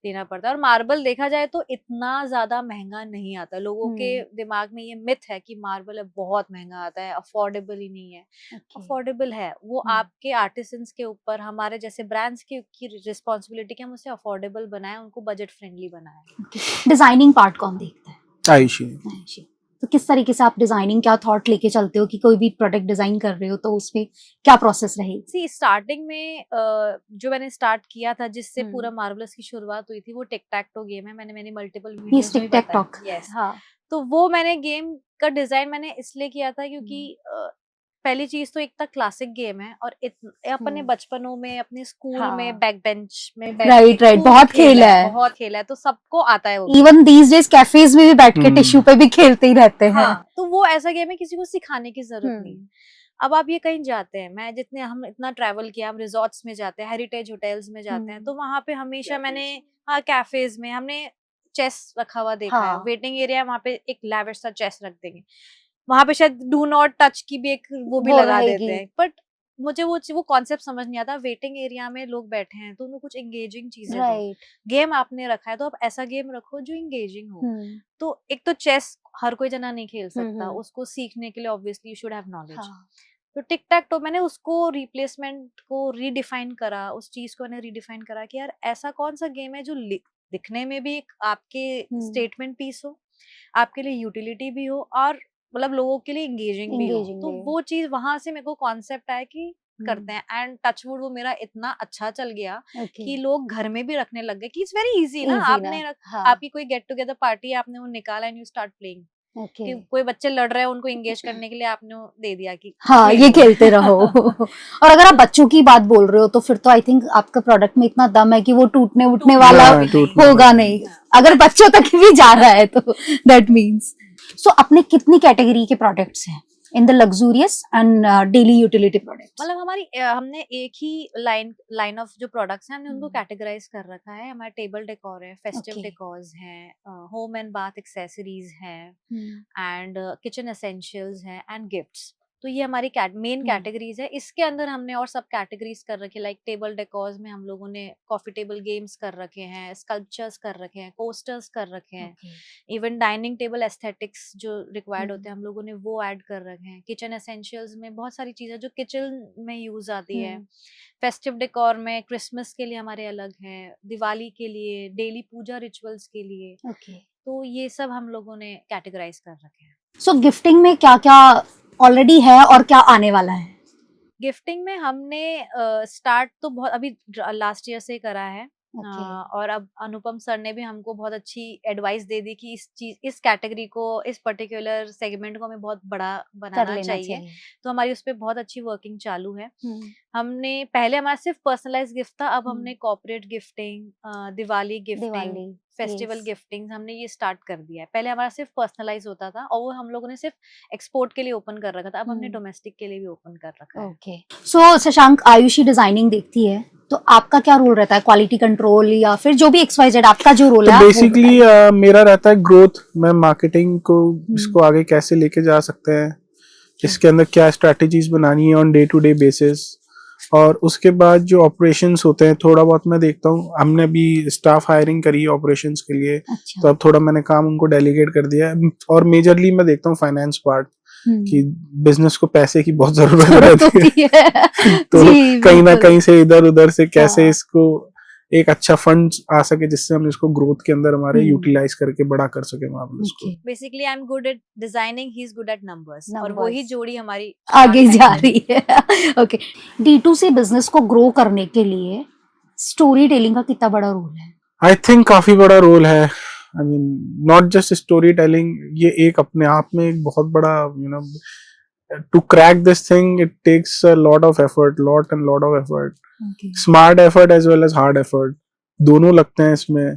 देना पड़ता है। और मार्बल देखा जाए तो इतना ज्यादा महंगा नहीं आता, लोगों के दिमाग में ये मिथ है कि मार्बल बहुत महंगा आता है, अफोर्डेबल ही नहीं है। अफोर्डेबल है, वो आपके आर्टिसंस के ऊपर, हमारे जैसे ब्रांड्स की रिस्पॉन्सिबिलिटी कि हम उसे अफोर्डेबल बनाएं, उनको बजट फ्रेंडली बनाएं। डिजाइनिंग पार्ट कौन देखता है? आयुषी। तो किस तरीके से आप डिजाइनिंग, क्या थॉट लेके चलते हो कि कोई भी प्रोडक्ट डिजाइन कर रहे हो तो उसमें क्या प्रोसेस रहेगी? स्टार्टिंग में जो मैंने स्टार्ट किया था, जिससे पूरा मार्वलस की शुरुआत हुई थी, वो टिक टैक टो गेम है। मैंने मल्टीपल वीडियोस में बताया। यस, तो वो मैंने गेम का डिजाइन मैंने इसलिए किया था क्योंकि पहली चीज तो एक था क्लासिक गेम है, और अपने बचपनों में, अपने स्कूल में, बैक बेंच में राइट बहुत खेला है, तो सबको आता है। इवन दीस डेज कैफेज में भी बैठ के टिश्यू पे भी खेलते ही रहते हैं। तो वो ऐसा गेम है, किसी को सिखाने की जरूरत नहीं। अब आप ये कहीं जाते हैं, हम इतना ट्रैवल किया, हम रिजॉर्ट्स में जाते हैं, हेरिटेज होटल्स में जाते हैं, तो वहां पे हमेशा मैंने कैफेज में हमने चेस रखा हुआ देखा है। वेटिंग एरिया वहाँ पे एक लैविश सा चेस रख देंगे, वहां पे शायद डू नॉट टच की भी एक वो भी लगा देते हैं, बट मुझे वो कॉन्सेप्ट समझ नहीं आता। वेटिंग एरिया में लोग बैठे हैं तो उनको कुछ एंगेजिंग चीजें दो। गेम आपने रखा है तो आप ऐसा गेम रखो जो एंगेजिंग हो। तो एक तो चेस हर कोई जना नहीं खेल सकता, उसको सीखने के लिए obviously you should have knowledge. तो टिक टैक तो मैंने उसको रिप्लेसमेंट को रीडिफाइन करा, उस चीज को मैंने रीडिफाइन करा कि यार ऐसा कौन सा गेम है जो दिखने में भी एक आपके स्टेटमेंट पीस हो, आपके लिए यूटिलिटी भी हो, और मतलब लोगों के लिए एंगेजिंग भी हो। तो वो चीज वहां से मेरे को कॉन्सेप्ट आया कि करते हैं, एंड टचवुड वो मेरा इतना अच्छा चल गया कि लोग घर में भी रखने लग गए कि इट्स वेरी इजी ना। आपने आपकी कोई गेट टुगेदर पार्टी, आपने वो निकाला एंड यू स्टार्ट प्लेइंग। कि कोई बच्चे लड़ रहे हैं, उनको एंगेज करने के लिए आपने दे दिया कि ये खेलते रहो। और अगर आप बच्चों की बात बोल रहे हो तो फिर तो आई थिंक आपका प्रोडक्ट में इतना दम है कि वो टूटने उठने वाला होगा नहीं, अगर बच्चों तक भी जा रहा है तो दैट मीन्स। सो अपने कितनी कैटेगरी के प्रोडक्ट्स हैं in the luxurious and daily utility products? मतलब हमने एक ही लाइन ऑफ जो प्रोडक्ट्स हैं, हमने उनको कैटेगराइज कर रखा है। हमारा टेबल डेकोर है, फेस्टिव डेकोर्स हैं, होम एंड बाथ एक्सेसरीज हैं, एंड किचन एसेंशियल्स हैं, एंड गिफ्ट्स। तो ये हमारी मेन कैटेगरीज है। इसके अंदर हमने और सब कैटेगरीज कर रखे, लाइक टेबल डेकोर्स में हम लोगों ने कॉफी टेबल गेम्स कर रखे हैं, स्कल्पचर्स कर रखे हैं, कोस्टर्स कर रखे हैं, इवन डाइनिंग टेबल एस्थेटिक्स जो रिक्वायर्ड होते हैं हम लोगों ने वो ऐड कर रखे हैं। किचन एसेंशियल्स में बहुत सारी चीजें जो किचन में यूज आती है। फेस्टिव डेकोर में क्रिसमस के लिए हमारे अलग हैं, दिवाली के लिए, डेली पूजा रिचुअल्स के लिए। तो ये सब हम लोगों ने कैटेगराइज कर रखे हैं। सो गिफ्टिंग में क्या क्या ऑलरेडी है और क्या आने वाला है? गिफ्टिंग में हमने स्टार्ट तो बहुत अभी लास्ट ईयर से करा है। और अब अनुपम सर ने भी हमको बहुत अच्छी एडवाइस दे दी कि इस कैटेगरी को, इस पर्टिकुलर सेगमेंट को हमें बहुत बड़ा बनाना चाहिए। तो हमारी उस पर बहुत अच्छी वर्किंग चालू है। हमने पहले हमारा सिर्फ पर्सनलाइज गिफ्ट था, अब हमने corporate gifting, Diwali gifting, festival gifting हमने ये स्टार्ट कर दिया है। पहले हमारा सिर्फ पर्सनलाइज होता था और वो हम लोगों ने सिर्फ एक्सपोर्ट के लिए ओपन कर रखा था, अब हमने डोमेस्टिक के लिए भी ओपन कर रखा है। सो शशांक, आयुषी डिजाइनिंग देखती है तो आपका क्या रोल रहता है? क्वालिटी कंट्रोल या फिर जो भी XYZ आपका जो रोल है? बेसिकली मेरा रहता है ग्रोथ। मैं मार्केटिंग को इसको आगे कैसे लेके जा सकते हैं, इसके अंदर क्या स्ट्रेटजीज बनानी है on day to day basis, और उसके बाद जो ऑपरेशंस होते हैं थोड़ा बहुत मैं देखता हूँ। हमने अभी स्टाफ हायरिंग करी है ऑपरेशंस के लिए। तो अब थोड़ा मैंने काम उनको डेलीगेट कर दिया है, और मेजरली मैं देखता हूँ फाइनेंस पार्ट कि बिजनेस को पैसे की बहुत जरूरत रहती है तो जी, कहीं ना बिल्कुल। कहीं से इधर उधर से कैसे हाँ। इसको एक अच्छा फंड आ सके जिससे हम इसको ग्रोथ के अंदर हमारे यूटिलाइज करके बड़ा कर सके मार्वल्स को। Okay, basically I am good at designing, he is good at numbers, और Numbers. वही जोड़ी हमारी आगे Shark जा Tank रही है। ओके, D2C बिजनेस को ग्रो करने के लिए स्टोरी टेलिंग का कितना बड़ा रोल है? आई थिंक काफी बड़ा रोल है। I mean not just storytelling, ये एक अपने आप में एक बहुत बड़ा to crack this thing it takes a lot of effort, lot and lot of effort, Okay. Smart effort as well as hard effort, दोनों लगते हैं इसमें।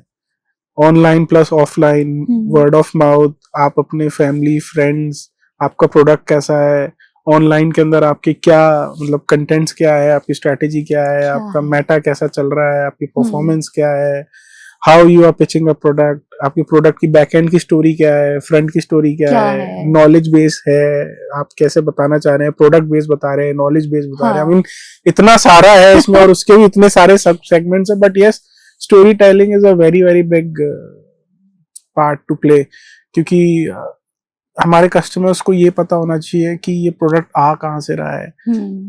Online plus offline, word of mouth, आप अपने फैमिली फ्रेंड्स, आपका product कैसा है, online के अंदर आपके क्या मतलब कंटेंट्स क्या है, आपकी स्ट्रेटेजी क्या है, आपका मेटा कैसा चल रहा है, आपकी परफॉर्मेंस क्या है, how you are pitching a product, आपकी प्रोडक्ट की बैक एंड की स्टोरी क्या है, फ्रंट की स्टोरी क्या है, नॉलेज बेस है, आप कैसे बताना चाह रहे हैं, प्रोडक्ट बेस बता रहे हैं, नॉलेज बेस बता रहे हैं। आई मीन इतना सारा है इसमें और उसके भी इतने सारे सब सेगमेंट्स है, but yes story telling is a very very big part two play, क्योंकि हमारे कस्टमर्स को ये पता होना चाहिए कि ये प्रोडक्ट आ कहाँ से रहा है,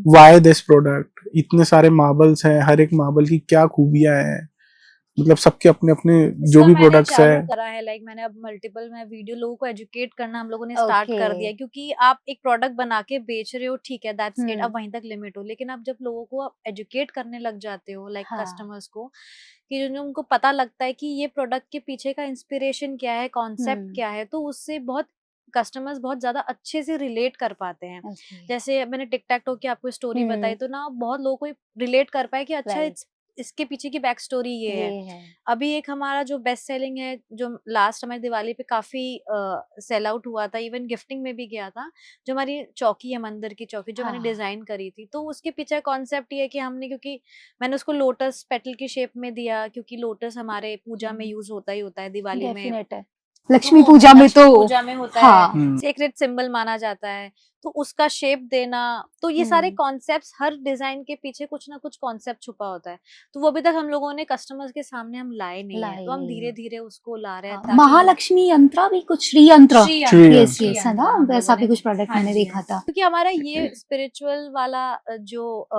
वाई दिस प्रोडक्ट, इतने सारे मार्बल्स हैं, हर एक मार्बल की क्या खूबियां हैं, मतलब सबके अपने अपने जो भी प्रोडक्ट्स है। करा है लाइक मैंने अब मल्टीपल में वीडियो लोगों को एजुकेट करना हम लोगों ने स्टार्ट कर दिया, क्योंकि आप एक प्रोडक्ट बना के बेच रहे हो, ठीक है दैट्स इट, अब वहीं तक लिमिट हो, लेकिन आप जब लोगों को आप एजुकेट करने लग जाते हो लाइक कस्टमर्स को, कि जो उनको पता लगता है कि ये प्रोडक्ट के पीछे का इंस्पिरेशन क्या है, कॉन्सेप्ट क्या है, तो उससे बहुत कस्टमर्स बहुत ज्यादा अच्छे से रिलेट कर पाते हैं। जैसे मैंने टिक टैक टॉक की आपको स्टोरी बताई, तो ना बहुत लोगों को रिलेट कर पाए कि अच्छा इसके पीछे की बैक स्टोरी ये है। अभी एक हमारा जो बेस्ट सेलिंग है, जो लास्ट हमारी दिवाली पे काफी सेल आउट हुआ था, इवन गिफ्टिंग में भी गया था, जो हमारी चौकी है, मंदिर की चौकी, जो मैंने डिजाइन करी थी, तो उसके पीछे कॉन्सेप्ट ये है कि हमने, क्योंकि मैंने उसको लोटस पेटल की शेप में दिया, क्योंकि लोटस हमारे पूजा में यूज होता ही होता है, दिवाली में, लक्ष्मी पूजा में, तो पूजा में होता है, सीक्रेट सिंबल माना जाता है, तो उसका शेप देना, तो ये सारे कॉन्सेप्ट्स, हर डिजाइन के पीछे कुछ ना कुछ कॉन्सेप्ट छुपा होता है, तो वो अभी तक हम लोगों ने कस्टमर्स के सामने हम लाए नहीं है, तो हम धीरे धीरे उसको ला रहे हैं। महालक्ष्मी यंत्र भी कुछ, श्री यंत्र, यस यस है ना, वैसा भी कुछ प्रोडक्ट मैंने देखा था, क्योंकि हमारा ये स्पिरिचुअल वाला जो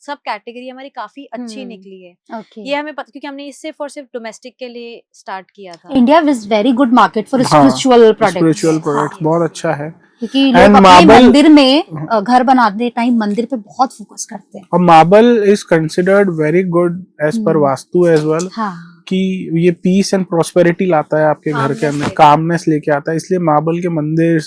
सब कैटेगरी हमारी काफी अच्छी निकली है। ये हमें पता, क्योंकि हमने इससे सिर्फ डोमेस्टिक के लिए स्टार्ट किया था। India is very good market for spiritual products, spiritual products बहुत अच्छा है, क्योंकि लोग अपने मंदिर में घर बनाते टाइम मंदिर पे बहुत फोकस करते हैं, और marble is considered very good as पर वास्तु एज वेल, कि ये पीस एंड प्रोस्पेरिटी लाता है आपके घर के अंदर, कामनेस लेके आता है, इसलिए मार्बल के मंदिर,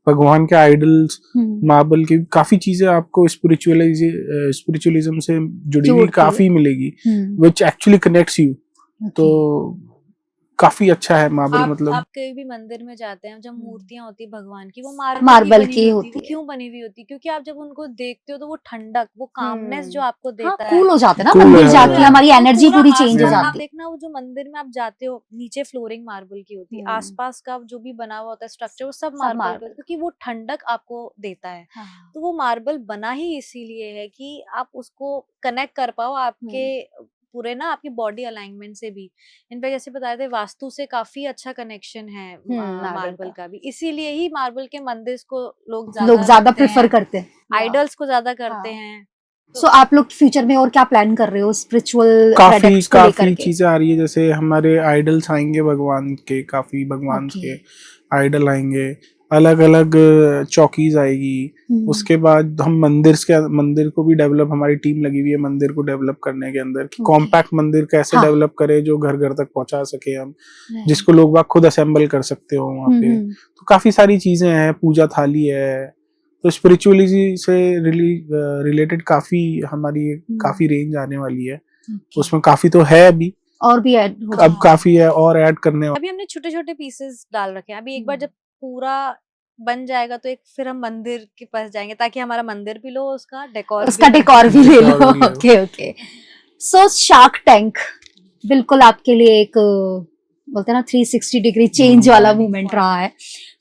भगवान के आइडल्स, मार्बल की काफी चीजें आपको स्पिरिचुअलिज्म से जुड़ी हुई काफी मिलेगी, विच एक्चुअली कनेक्ट्स यू। तो काफी अच्छा है मार्बल। मतलब आप कहीं भी मंदिर में जाते हैं, जब मूर्तियां होती भगवान की, वो मार्बल की होती है, क्यों बनी हुई होती है? क्योंकि आप जब उनको देखते हो तो वो ठंडक, वो कामनेस जो आपको देता है, कूल हो जाते हैं ना मंदिर जाके, हमारी एनर्जी पूरी चेंज हो जाती है। आप देखना, वो जो मंदिर में आप जाते हो, नीचे फ्लोरिंग मार्बल की होती है, आसपास का जो भी बना हुआ होता है स्ट्रक्चर, वो सब मार्बल का, क्योंकि वो ठंडक आपको देता है। तो वो मार्बल बना ही इसीलिए है कि आप उसको कनेक्ट कर पाओ आपके पूरे ना, आपकी बॉडी अलाइनमेंट से भी। इनफैक्ट जैसे बताए थे, वास्तु से काफी अच्छा कनेक्शन है मार्बल का भी, इसीलिए ही मार्बल के मंदिर को लोग ज्यादा प्रेफर करते हैं, आइडल्स को ज्यादा करते हैं। सो आप लोग फ्यूचर में और क्या प्लान कर रहे हो स्पिरिचुअल काफी चीजें आ रही है, जैसे हमारे आइडल्स आएंगे भगवान के, काफी भगवान के आइडल आएंगे, अलग अलग चौकीज आएगी, उसके बाद हम मंदिर को भी डेवलप, हमारी टीम लगी हुई है मंदिर को डेवलप करने के अंदर, कि कॉम्पैक्ट मंदिर कैसे डेवलप करें जो घर घर तक पहुंचा सके हम, जिसको लोग खुद असेंबल कर सकते हो वहाँ पे। तो काफी सारी चीजें हैं, पूजा थाली है, तो स्पिरिचुअलिटी से रिलेटेड काफी हमारी काफी रेंज आने वाली है, उसमें काफी तो है अभी, और भी ऐड अब काफी है और ऐड करने। अभी हमने छोटे छोटे पीसेस डाल रखे हैं, अभी एक बार जब पूरा बन जाएगा तो एक फिर हम मंदिर के पास जाएंगे, ताकि हमारा मंदिर भी लो, उसका डेकोर भी ले लो। Okay okay. So Shark Tank बिल्कुल आपके लिए एक बोलते हैं ना 360 डिग्री चेंज वाला मूवमेंट रहा है।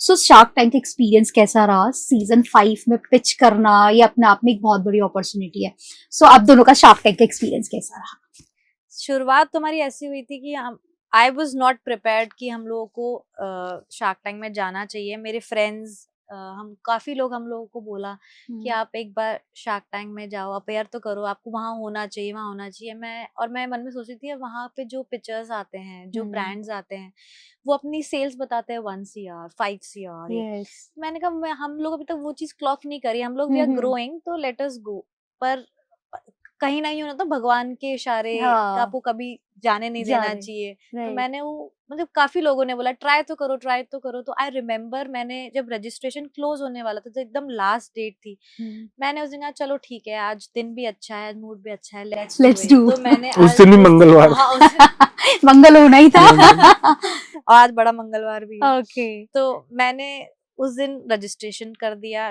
सो शार्क टैंक एक्सपीरियंस कैसा रहा? सीजन 5 में पिच करना ये अपने आप में एक बहुत बड़ी अपॉर्चुनिटी है। सो आप दोनों का शार्क टैंक एक्सपीरियंस कैसा रहा? शुरुआत तो हमारी ऐसी हुई थी कि आई वॉज नॉट प्रिपेयर्ड कि हम लोगों को शार्क टैंक में जाना चाहिए। मेरे फ्रेंड्स हम काफी लोग हम लोगों को बोला कि आप एक बार शार्क टैंक में जाओ, अपेयर तो करो, आपको वहां होना चाहिए, वहां होना चाहिए। मैं मन में सोच रही थी वहां पे जो पिक्चर्स आते हैं, जो ब्रांड्स आते हैं, वो अपनी सेल्स बताते हैं 1 CR 5 CR। मैंने कहा हम लोग अभी तक वो चीज क्लॉक नहीं करी, हम लोग वी आर ग्रोइंग, तो लेट अस गो। पर कहीं ना कहीं तो भगवान के इशारे आपको कभी जाने नहीं देना चाहिए। तो मैंने वो मतलब काफी लोगों ने बोला ट्राई तो करो, ट्राई तो करो। तो आई रिमेम्बर मैंने जब रजिस्ट्रेशन क्लोज होने वाला था, तो एकदम लास्ट डेट थी, मैंने उस दिन कहा चलो ठीक है, आज दिन भी अच्छा है, मूड भी अच्छा है, लेट्स डू। तो मैंने उस दिन भी मंगलवार, मंगल होना ही था। आज बड़ा मंगलवार भी। ओके, तो मैंने उस दिन रजिस्ट्रेशन कर दिया,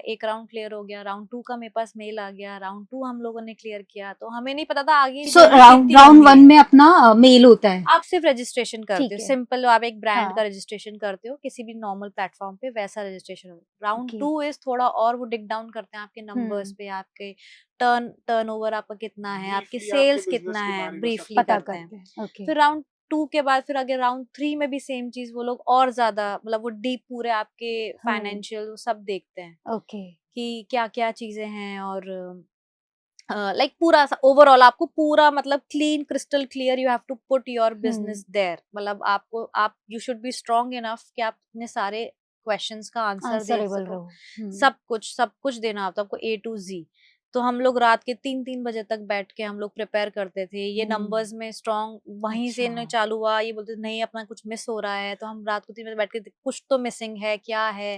एक राउंड क्लियर हो गया, राउंड 2 का मेरे पास मेल आ गया, राउंड 2 हम लोगों ने क्लियर किया। तो हमें नहीं पता था आगे। राउंड 1 में अपना मेल होता है, आप सिर्फ रजिस्ट्रेशन करते हो, सिंपल आप एक ब्रांड का रजिस्ट्रेशन करते हो किसी भी नॉर्मल प्लेटफॉर्म पे, वैसा रजिस्ट्रेशन हो। राउंड 2 इज थोड़ा और वो डिग डाउन करते हैं आपके नंबर्स पे, आपके टर्नओवर आपका कितना है, आपके सेल्स कितना है, ब्रीफली करते हैं। फिर राउंड 2 के बाद फिर अगर राउंड 3 में भी सेम चीज वो लोग और ज्यादा मतलब वो डीप पूरे आपके फाइनेंशियल वो सब देखते हैं कि क्या क्या चीजें हैं, और लाइक पूरा ओवरऑल आपको पूरा मतलब clean crystal clear you have to put your business there. मतलब आप you should be strong enough कि आप अपने सारे क्वेश्चंस का आंसर दे सको, सब कुछ देना होता है आपको A to Z। तो हम लोग रात के 3-3 बजे तक बैठ के हम लोग प्रिपेयर करते थे, ये नंबर्स में स्ट्रांग वहीं से नहीं चालू हुआ, ये बोलते नहीं अपना कुछ मिस हो रहा है, तो हम रात को 3 बजे बैठ के कुछ तो मिसिंग है, क्या है।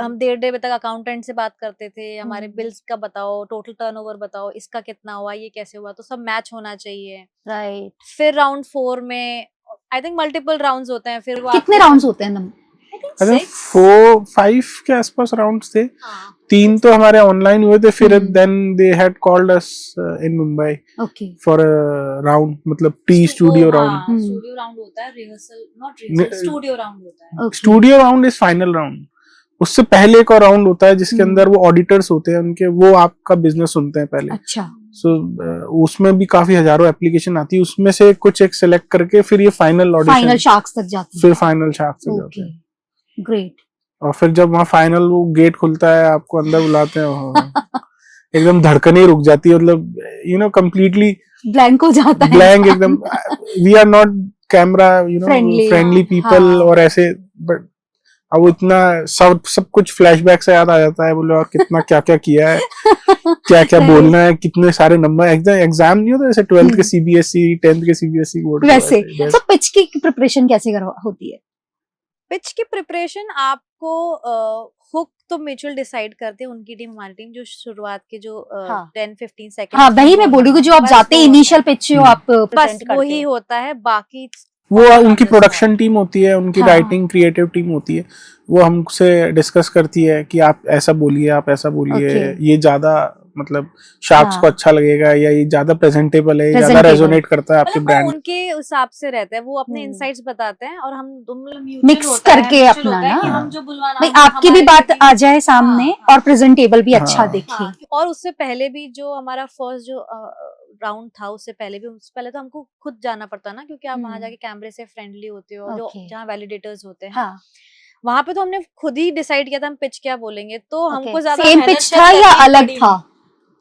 हम 1:30 बजे तक अकाउंटेंट से बात करते थे, हमारे बिल्स का बताओ, टोटल टर्नओवर बताओ, इसका कितना हुआ, ये कैसे हुआ, तो सब मैच होना चाहिए। राइट। फिर राउंड 4 में आई थिंक मल्टीपल राउंड्स होते हैं। फिर कितने राउंड्स होते हैं? 4-5 के आसपास राउंड्स थे। 3 तो हमारे ऑनलाइन हुए थे, फिर then they had called us in Mumbai for a round, मतलब pre studio round. Studio round होता है, rehearsal not rehearsal, studio round होता है। Studio round is final round. उससे पहले एक और राउंड होता है जिसके अंदर वो ऑडिटर्स होते हैं उनके, वो आपका बिजनेस सुनते हैं पहले। अच्छा। उसमें भी काफी हजारों एप्लीकेशन आती है, उसमें से कुछ एक सिलेक्ट करके फिर ये फाइनल ऑडिशन, फाइनल शार्क्स तक जाते हैं। फिर फाइनल शार्क्स तक जाते हैं। ग्रेट। और फिर जब वहाँ फाइनल वो गेट खुलता है, आपको अंदर बुलाते हैं, एकदम धड़कनें रुक जाती है, मतलब यू नो कंप्लीटली ब्लैंक हो जाता है, ब्लैंक एकदम। We are not camera you know friendly people और ऐसे, बट अब वो इतना सब कुछ फ्लैशबैक से याद आ जाता है, बोलो और कितना क्या क्या किया है, क्या क्या बोलना है, कितने सारे नंबर। एग्जाम नहीं होता जैसे 12th के CBSE 10th के CBSE बोर्ड, वैसे सब पिच की प्रिपरेशन कैसे होती है? पिच की प्रिपरेशन आपको हुक तो म्यूचुअल डिसाइड करते हैं, उनकी टीम हमारी टीम, जो शुरुआत के जो 10-15 सेकंड, हाँ वही मैं बोलूँगी, जो आप जाते हैं इनिशियल पिच जो आप बस वही होता है। बाकी वो उनकी प्रोडक्शन टीम होती है, उनकी राइटिंग क्रिएटिव टीम होती है, वो हमसे डिस्कस करती है कि आप ऐसा बोलिए, आप ऐसा बोलिए, ये ज्यादा मतलब शार्क्स को अच्छा लगेगा, या ये ज्यादा प्रेजेंटेबल है, ज्यादा रेजोनेट करता है आपके ब्रांड। उनके हिसाब से रहता है, वो अपने इनसाइट्स बताते हैं और हम मिक्स करके अपना ना, हम जो बुलवाना भाई आपकी भी बात आ जाए सामने और प्रेजेंटेबल भी अच्छा दिखे। और उससे पहले भी जो हमारा फर्स्ट जो राउंड था, उससे पहले तो हमको खुद जाना पड़ता ना, क्योंकि आप वहां जाके कैमरे से फ्रेंडली होते हो, जो जहाँ वैलिडेटर्स होते हैं वहां पे तो हमने खुद ही डिसाइड किया था हम पिच क्या बोलेंगे। तो हमको ज्यादा सेम पिच था या अलग था?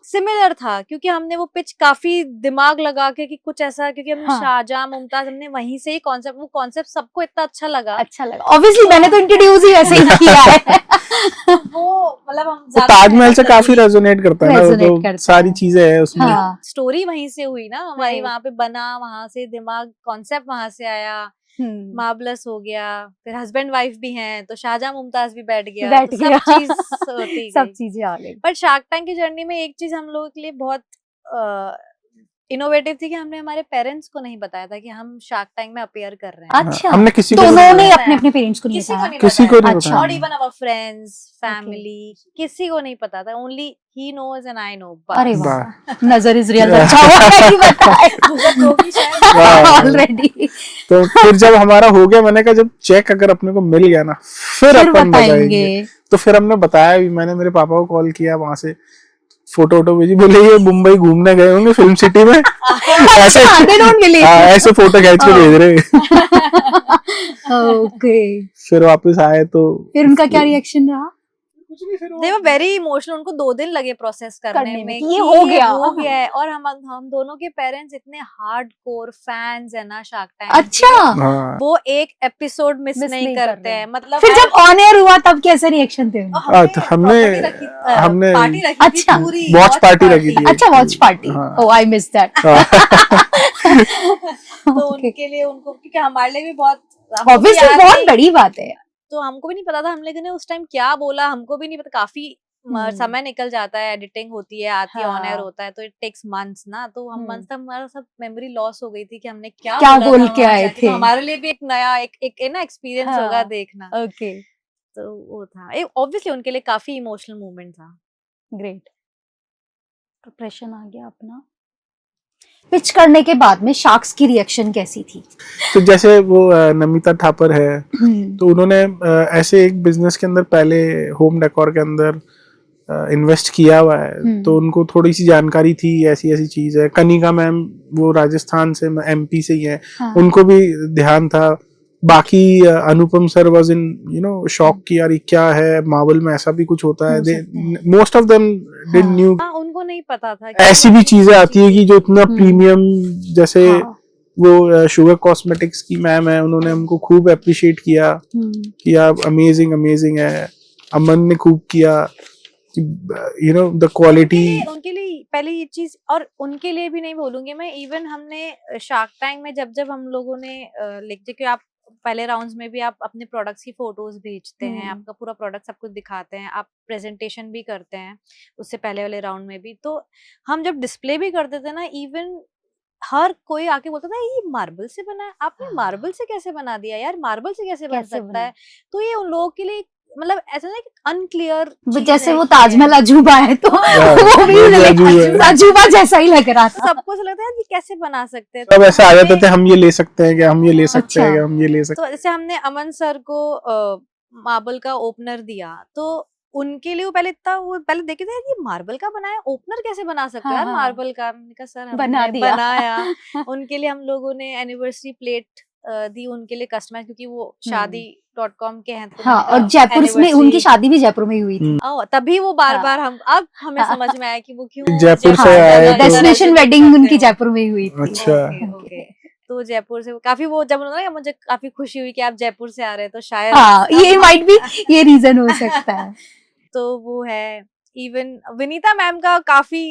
सिमिलर था, क्योंकि हमने वो पिच काफी दिमाग लगा के कि कुछ ऐसा, क्योंकि हम शाहजहां मुमताज हमने वहीं से ही वो कॉन्सेप्ट सबको इतना अच्छा लगा। ऑब्वियसली मैंने तो इंट्रोड्यूस ही वैसे ही किया है। वो मतलब हम ताजमहल से काफी रेजोनेट करता है ना, तो सारी चीजें है उसमें। स्टोरी वहीं से हुई ना हमारी, वहां पे बना, वहां से दिमाग कॉन्सेप्ट वहां से आया, मार्वलस हो गया, फिर हस्बैंड वाइफ भी हैं तो शाहजहां मुमताज भी बैठ गया। सब चीज होती सब चीजें आ गई। पर शार्क टैंक की जर्नी में एक चीज हम लोगों के लिए बहुत इनोवेटिव थी कि हमने हमारे पेरेंट्स को नहीं बताया था कि हम शार्क टैंक में अपीयर कर रहे हैं। अच्छा, हमने किसी को दोनों अपने पेरेंट्स को नहीं बताया, किसी को नहीं बताया, not even our friends family, किसी को नहीं पता था, only he knows and I know. अरे वाह, नजर इज रियल ऑलरेडी। तो फिर जब हमारा हो गया, मैंने कहा जब चेक अगर अपने को मिल गया ना फिर अपन बताएंगे। तो फिर हमने बताया भी, मैंने मेरे पापा को कॉल किया वहां से, फोटो भेजी, बोले ये मुंबई घूमने गए होंगे फिल्म सिटी में ऐसे they don't believe. ऐसे फोटो खींच के भेज रहे। ओके, फिर वापस आए तो फिर उनका क्या रिएक्शन रहा? They were very emotional, उनको 2 दिन लगे प्रोसेस करने में कि ये कि हो गया है। और हम दोनों के पेरेंट्स इतने हार्डकोर फैंस है ना शार्क टैंक। अच्छा, हाँ वो एक एपिसोड मिस नहीं करते हैं। मतलब फिर जब ऑन एयर हुआ तब कैसे रिएक्शन थे उनके? तो हमने पार्टी रखी अच्छा, थी पूरी, वॉच पार्टी रखी थी। अच्छा, वॉच पार्टी। हाँ। ओह, आई मिस दैट। तो उनके लिए उनको, क्योंकि हमारे लिए भी बहुत ऑब्वियसली बहुत बड़ी बात है। तो हमको भी नहीं पता था हम लोगों ने उस टाइम क्या बोला, हमको भी नहीं पता। काफी समय निकल जाता है, एडिटिंग होती है, आती है, ऑन एयर होता है, तो इट टेक्स मंथ्स ना। तो हम मंथ्स तक हमारा सब मेमोरी लॉस हो गई थी कि हमने क्या बोल के आए थे। तो हमारे लिए भी एक नया एक ना एक्सपीरियंस होगा देखना। ओके, तो वो था ऑब्वियसली उनके लिए काफी इमोशनल मोमेंट था। ग्रेट। प्रिपरेशन आ गया अपना। पिच करने के बाद में शार्क्स की रिएक्शन कैसी थी? तो जैसे वो नमिता थापर है, तो उन्होंने ऐसे एक बिजनेस के अंदर पहले होम डेकोर के अंदर इन्वेस्ट किया हुआ है, तो उनको थोड़ी सी जानकारी थी, ऐसी ऐसी चीज है। कनिका मैम वो राजस्थान से, एमपी से ही है, हाँ। उनको भी ध्यान था। बाकी अनुपम सर वाज इन शॉक कि यार ये क्या है, मार्वल में ऐसा भी कुछ होता है। Most of them didn't knew. उनको नहीं पता था ऐसी भी चीजें आती है कि जो इतना प्रीमियम, जैसे वो शुगर कॉस्मेटिक्स की मैम है, उन्होंने हमको खूब अप्रिशिएट किया कि आप अमेजिंग है। अमन ने खूब किया कि द क्वालिटी। उनके लिए पहले ये चीज, और उनके लिए भी नहीं बोलूंगी मैं, इवन हमने शार्क टैंक में जब हम लोगों ने लिखते कि आप पहले राउंड्स में भी आप अपने प्रोडक्ट्स की फोटोज भेजते हैं, आपका पूरा प्रोडक्ट सब कुछ दिखाते हैं, आप प्रेजेंटेशन भी करते हैं उससे पहले वाले राउंड में भी। तो हम जब डिस्प्ले भी करते थे ना, इवन हर कोई आके बोलता था ये मार्बल से बना है, आपने मार्बल से कैसे बना दिया यार, मार्बल से कैसे बन सकता है। तो ये उन लोगों के लिए मतलब ऐसा ना अनक्लियर, जैसे वो ताजमहल अजूबा है तो वो भी अजूबा जैसा ही लग रहा था। सबको ऐसा लगता है ये कैसे बना सकते हैं। सब ऐसे आ जाते थे, हम ये ले सकते हैं क्या, हम ये ले सकते हैं क्या, हम ये ले सकते हैं। तो जैसे हमने अमन सर को मार्बल का ओपनर दिया, तो उनके लिए वो पहले देखे थे ये मार्बल का बनाया, ओपनर कैसे बना सकते हैं यार मार्बल का। मैंने कहा सर हमने बनाया। उनके लिए हम लोगों ने एनिवर्सरी प्लेट दी उनके लिए कस्टमाइज, क्योंकि वो शादी.com के हैं। तो हाँ, और जयपुर में उनकी शादी भी जयपुर में ही हुई थी। तभी वो बार-बार अब हमें समझ में आया कि वो क्यों जयपुर से आए। डेस्टिनेशन वेडिंग उनकी जयपुर में ही हुई थी। अच्छा, ओके। तो जयपुर से काफी वो जब उन्होंने, मुझे काफी खुशी हुई कि आप जयपुर से आ रहे हैं, तो शायद ये माइट भी ये रीजन हो सकता है। तो वो है। इवन विनीता मैम का काफी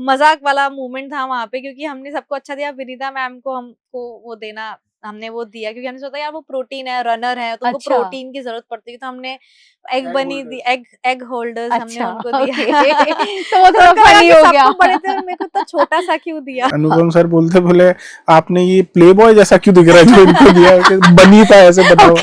मजाक वाला मोमेंट था वहां पे, क्योंकि हमने सबको अच्छा दिया, विनीता मैम को हमको वो देना, हमने वो दिया क्योंकि हमने सोचा यार वो प्रोटीन है, रनर है, तो उनको प्रोटीन की जरूरत पड़ती है, तो हमने एग बनी दी, एग होल्डर्स हमने उनको दिया। तो वो थोड़ा फनी हो गया। बड़े थे, मेरे को तो छोटा सा क्यों दिया। अनुपम सर बोले आपने ये प्ले बॉय जैसा क्यों दिख रहा है जो इनको दिया, बनी था ऐसे बनाओ।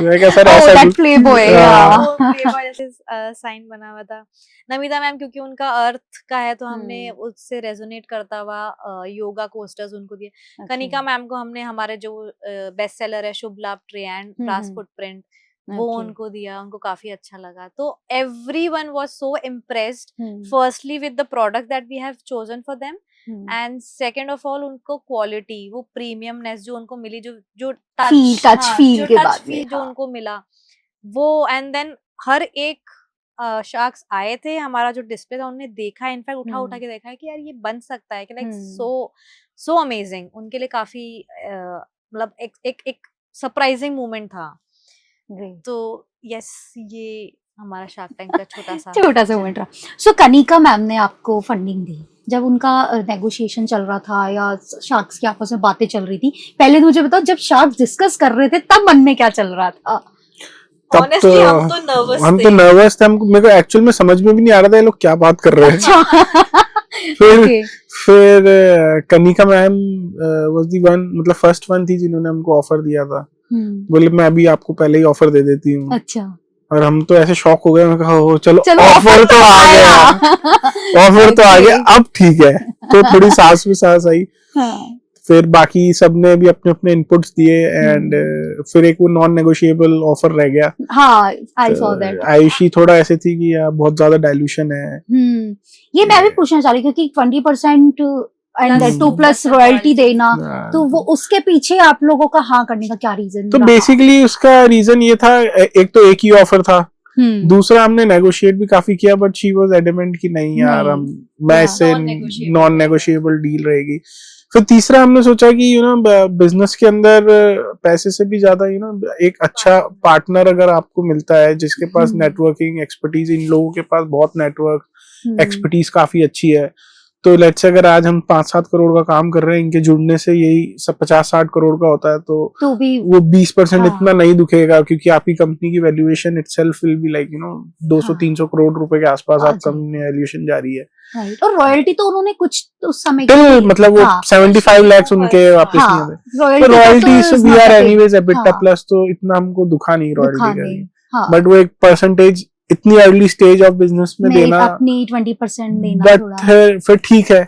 मैं क्या सर ऐसा प्ले बॉय जैसे साइन बना हुआ था। नमिता मैम क्योंकि उनका अर्थ का है, तो हमने उससे रेजोनेट करता हुआ योगा कोस्टर्स उनको दिए। कनिका मैम को हमने हमारे जो बेस्ट सेलर है शुभ लाभ ट्री एंड ग्रास फुटप्रिंट, वो उनको दिया, उनको काफी अच्छा लगा। तो everyone was so impressed, firstly with the product that we have chosen for them, and second of all उनको क्वालिटी, वो प्रीमियमनेस जो उनको मिली, जो टच फील के बाद में जो उनको मिला वो। एंड देन हर एक शार्क्स आए थे, हमारा जो डिस्प्ले था उन्होंने देखा, इनफैक्ट उठा के देखा है कि यार ये बन सकता है, कि लाइक सो अमेजिंग। उनके लिए काफी मतलब एक सरप्राइजिंग मोमेंट था। तो यस, ये हमारा शार्क टैंक का छोटा सा मोमेंट रहा। सो कनिका मैम ने आपको फंडिंग दी जब उनका नेगोशिएशन चल रहा था या शार्क्स की आपस में बातें चल रही थी? पहले तो मुझे बताओ, जब शार्क्स डिस्कस कर रहे थे तब मन में क्या चल रहा था? Honestly, हम तो नर्वस थे। मेरे को एक्चुअल में समझ में भी नहीं आ रहा था ये लोग क्या बात कर रहे हैं। फिर Kanika ma'am was the one, मतलब फर्स्ट वन थी जिन्होंने हमको ऑफर दिया था। बोले मैं अभी आपको पहले ही ऑफर दे देती हूँ। अच्छा। और हम तो ऐसे शॉक हो गए, मैं कहा चलो ऑफर तो आ गया, ऑफर तो आ गया, अब ठीक है। तो थोड़ी सांस में सांस आई। फिर बाकी सबने भी अपने अपने इनपुट्स दिए एंड फिर एक वो नॉन नेगोशिएबल ऑफर रह गया। हाँ, आई सॉ दैट। आयुषी थोड़ा ऐसे थी कि यार बहुत ज्यादा डाइल्यूशन है। ये मैं भी पूछना चाह रही हूँ क्योंकि 20% एंड 2+ रॉयल्टी देना, तो वो उसके पीछे आप लोगों का हाँ करने का क्या रीजन? तो बेसिकली उसका रीजन ये था, एक तो एक ही ऑफर था, दूसरा हमने नेगोशिएट भी काफी किया बट शी वाज एडमेंट कि नहीं यार मैं इससे नॉन नेगोशिएबल डील रहेगी। फिर तीसरा हमने सोचा कि बिजनेस के अंदर पैसे से भी ज्यादा एक अच्छा पार्टनर अगर आपको मिलता है जिसके पास नेटवर्किंग एक्सपर्टीज, इन लोगों के पास बहुत नेटवर्क एक्सपर्टीज काफी अच्छी है, तो लेट्स से अगर आज हम 5-7 करोड़ का काम कर रहे हैं, इनके जुड़ने से यही सब 50-60 करोड़ का होता है, तो भी वो 20% इतना नहीं दुखेगा क्योंकि आपकी कंपनी की valuation itself will be like 200-300 crore रुपए के आसपास आप कंपनी वैल्यूएशन जा रही है। और रॉयल्टी तो उन्होंने कुछ उस समय मतलब वो 75 लाख उनके वापस नहीं आते, तो royalty we are anyways EBITDA plus, तो इतना हमको दुखा नहीं रॉयल्टी का, बट वो एक परसेंटेज इतनी अर्ली स्टेज ऑफ बिजनेस में देना, अपनी 20% देना, बट फिर ठीक है,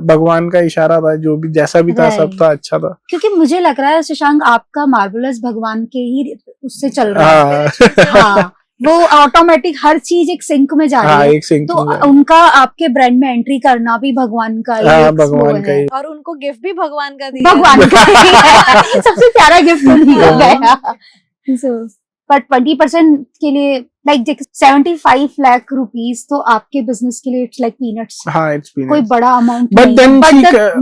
भगवान का इशारा था, जो भी जैसा भी था सब था अच्छा था। क्योंकि मुझे लग रहा है शशांक आपका मार्वलस भगवान के ही उससे चल रहा है। हाँ, वो ऑटोमेटिक हर चीज एक सिंक में जा रही है, एक सिंक तो उनका आपके ब्रांड में एंट्री करना भी भगवान का ही भगवान का ही, और उनको गिफ्ट भी भगवान का दिया, भगवान का ही सबसे प्यारा गिफ्ट उन्हीं गया। बट 20% के लिए लाइक 75 लाख रुपीस तो आपके बिजनेस के लिए इट्स लाइक पीनट्स। हाँ, इट्स पीनट्स, कोई बड़ा अमाउंट बट देन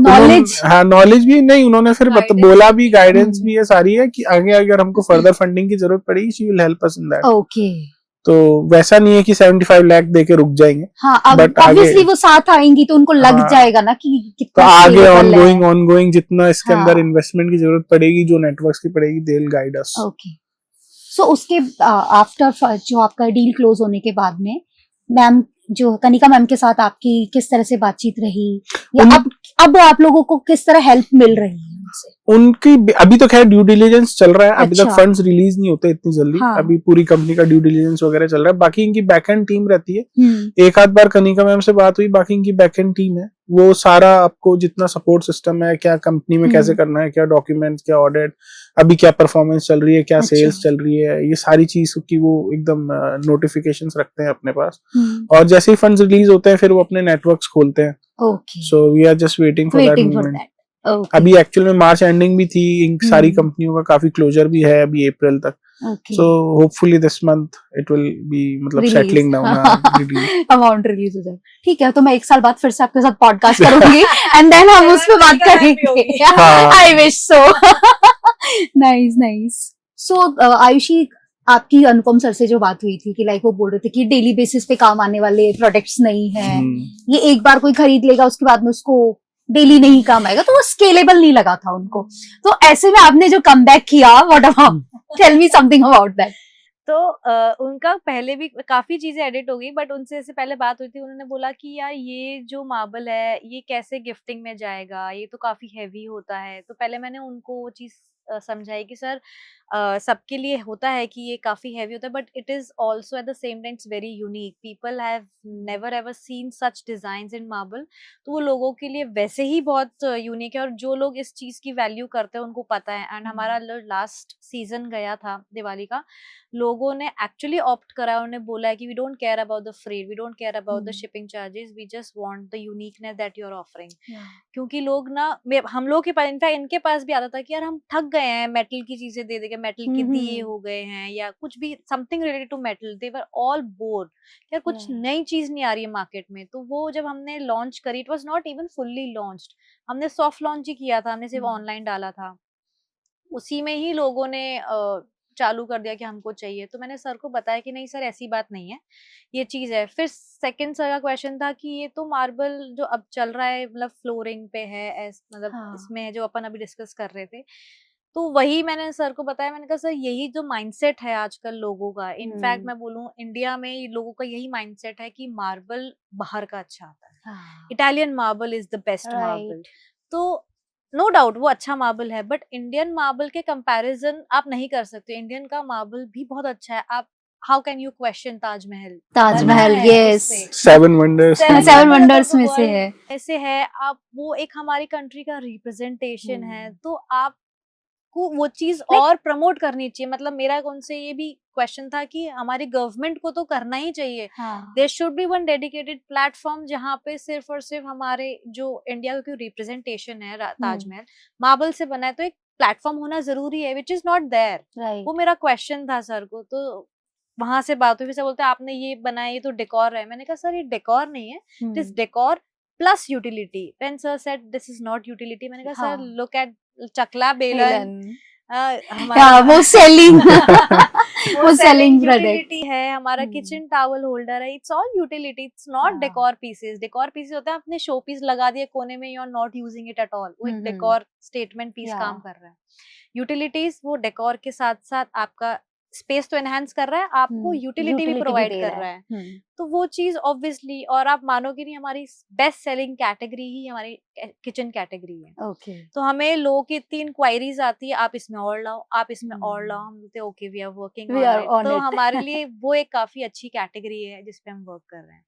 नॉलेज, हाँ नॉलेज भी नहीं, उन्होंने फिर बोला भी, गाइडेंस भी ये सारी है कि आगे अगर हमको फर्दर फंडिंग की जरूरत पड़ेगी she will help us in that. Okay, तो वैसा नहीं है कि 75 लाख देके रुक जाएंगे। हाँ, बट ऑब्वियसली वो साथ आएंगी तो उनको लग जाएगा ना कि कितना, तो आगे ऑनगोइंग जितना इसके अंदर इन्वेस्टमेंट की जरूरत पड़ेगी, जो नेटवर्क्स की पड़ेगी, they will guide us. Okay, so उसके आफ्टर जो आपका डील क्लोज होने के बाद में मैम, जो कनिका मैम के साथ आपकी किस तरह से बातचीत रही, या अब आप लोगों को किस तरह हेल्प मिल रही है उनसे? उनकी अभी तो खैर ड्यू डिलिजेंस चल रहा है, अभी तक फंड्स रिलीज नहीं होते इतनी जल्दी। हाँ। अभी पूरी कंपनी का ड्यू डिलिजेंस वगैरह चल रहा है, बाकी इनकी बैकएंड टीम रहती है। एक आध बार कनिका मैम से बात हुई, बाकी इनकी बैकएंड टीम है, वो सारा आपको जितना सपोर्ट सिस्टम है, क्या कंपनी में कैसे करना है, क्या डॉक्यूमेंट्स, क्या ऑडिट, अभी क्या परफॉर्मेंस चल रही है, क्या सेल्स चल रही है, ये सारी चीज की वो एकदम नोटिफिकेशंस रखते हैं अपने पास। और जैसे ही फंड्स रिलीज होते हैं फिर वो अपने नेटवर्क्स खोलते हैं। So we are just waiting for that moment. अभी एक्चुअल में मार्च एंडिंग भी थी, इन सारी कंपनियों का काफी क्लोजर भी है अभी अप्रैल तक। So hopefully this month it will be मतलब settling down, अमाउंट रिलीज हो जाए। ठीक है, तो मैं 1 साल बाद फिर से आपके साथ पॉडकास्ट करूंगी एंड देन हम उस पे बात करेंगे। I wish so. नाइस। सो आयुषी, आपकी अनुपम सर से जो बात हुई थी कि लाइक वो बोल रहे थे कि डेली बेसिस पे काम आने वाले प्रोडक्ट्स नहीं है, ये एक बार कोई खरीद लेगा उसके बाद में उसको डेली नहीं काम आएगा, तो वो स्केलेबल नहीं लगा था उनको। तो ऐसे में आपने जो कमबैक किया, what about, tell me something about that. तो उनका पहले भी काफी चीजें एडिट हो गई, बट उनसे इससे पहले बात हुई थी, उन्होंने बोला कि यार ये जो मार्बल है ये कैसे गिफ्टिंग में जाएगा, ये तो काफी हैवी होता है। तो पहले मैंने उनको वो चीज समझाई कि सर सबके लिए होता है कि ये काफी हैवी होता है, but it is also at the same time it's very unique, people have never ever seen such designs in marble. तो वो लोगों के लिए वैसे ही बहुत यूनिक है, और जो लोग इस चीज की वैल्यू करते हैं उनको पता है। एंड हमारा लास्ट सीजन गया था दिवाली का, लोगों ने एक्चुअली ऑप्ट करा, उन्होंने बोला है कि we don't care about the freight, we don't care about the shipping charges, we just want the uniqueness that you are offering. क्योंकि लोग ना, हम लोग के पास, इनफैक्ट इनके पास भी आता था कि यार हम थक गए हैं मेटल की चीजें दे दे के, मेटल के दिए हो गए हैं या कुछ भी something related to metal, they were all bored, यार कुछ नई चीज नहीं आ रही है मार्केट में। तो वो जब हमने लॉन्च करी, it was not even fully launched, हमने सॉफ्ट लॉन्च ही किया था, हमने सिर्फ ऑनलाइन डाला था, उसी में ही लोगों ने चालू कर दिया कि हमको चाहिए। तो मैंने सर को बताया कि नहीं सर ऐसी बात नहीं है, ये चीज है। फिर सेकंड सर का क्वेश्चन था कि ये तो मार्बल जो अब चल रहा है मतलब फ्लोरिंग पे है, मतलब इसमें है जो अपन अभी डिस्कस कर रहे थे। तो वही मैंने सर को बताया, मैंने कहा सर यही जो माइंडसेट है आजकल लोगों का, इनफैक्ट मैं बोलूं इंडिया में लोगों का यही माइंडसेट है कि मार्बल बाहर का अच्छा आता है, Italian marble is the best marble. तो नो डाउट वो अच्छा मार्बल है, बट इंडियन मार्बल के कंपैरिजन आप नहीं कर सकते। इंडियन का मार्बल भी बहुत अच्छा है, आप how can you question Taj Mahal? Taj Mahal, बना है yes, उससे। 7 wonders Seven wonders में से है। ऐसे है, आप वो एक हमारी कंट्री का रिप्रेजेंटेशन है, तो आपको वो चीज और प्रमोट करनी चाहिए। मतलब मेरा उनसे ये भी क्वेश्चन था कि हमारी गवर्नमेंट को तो करना ही चाहिए। There should be one dedicated platform जहाँ पे सिर्फ और सिर्फ हमारे जो इंडिया का रिप्रेजेंटेशन है ताजमहल मार्बल से बना है, तो एक प्लेटफॉर्म होना जरूरी है, विच इज नॉट देयर। वो मेरा क्वेश्चन था सर को। तो वहां से बात हुई, से बोलते आपने ये बनाया, ये तो डेकोर है। मैंने कहा सर ये डेकोर नहीं है, it is decor plus utility. Then sir said this is not utility. मैंने कहा सर लुक एट चकला बेलन, वो सेलिंग वो सेलिंग यूटिलिटी है। हमारा किचन टॉवल होल्डर है, it's all utility, it's not decor pieces. Decor pieces होता है आपने शो पीस लगा दिए कोने में, you are not using it at all, वो एक डेकोर स्टेटमेंट पीस काम कर रहा है। यूटिलिटीज वो डेकोर के साथ साथ आपका स्पेस तो एनहांस कर रहा है, आपको यूटिलिटी भी प्रोवाइड कर रहा है। तो वो चीज ऑब्वियसली, और आप मानोगे नहीं, हमारी बेस्ट सेलिंग कैटेगरी ही हमारी किचन कैटेगरी है। तो हमें लोगों की इतनी इंक्वायरीज आती है, आप इसमें और लाओ, आप इसमें और लाओ। हम बोलते okay we are working on it. तो हमारे लिए वो एक काफी अच्छी कैटेगरी है जिसपे हम वर्क कर रहे हैं।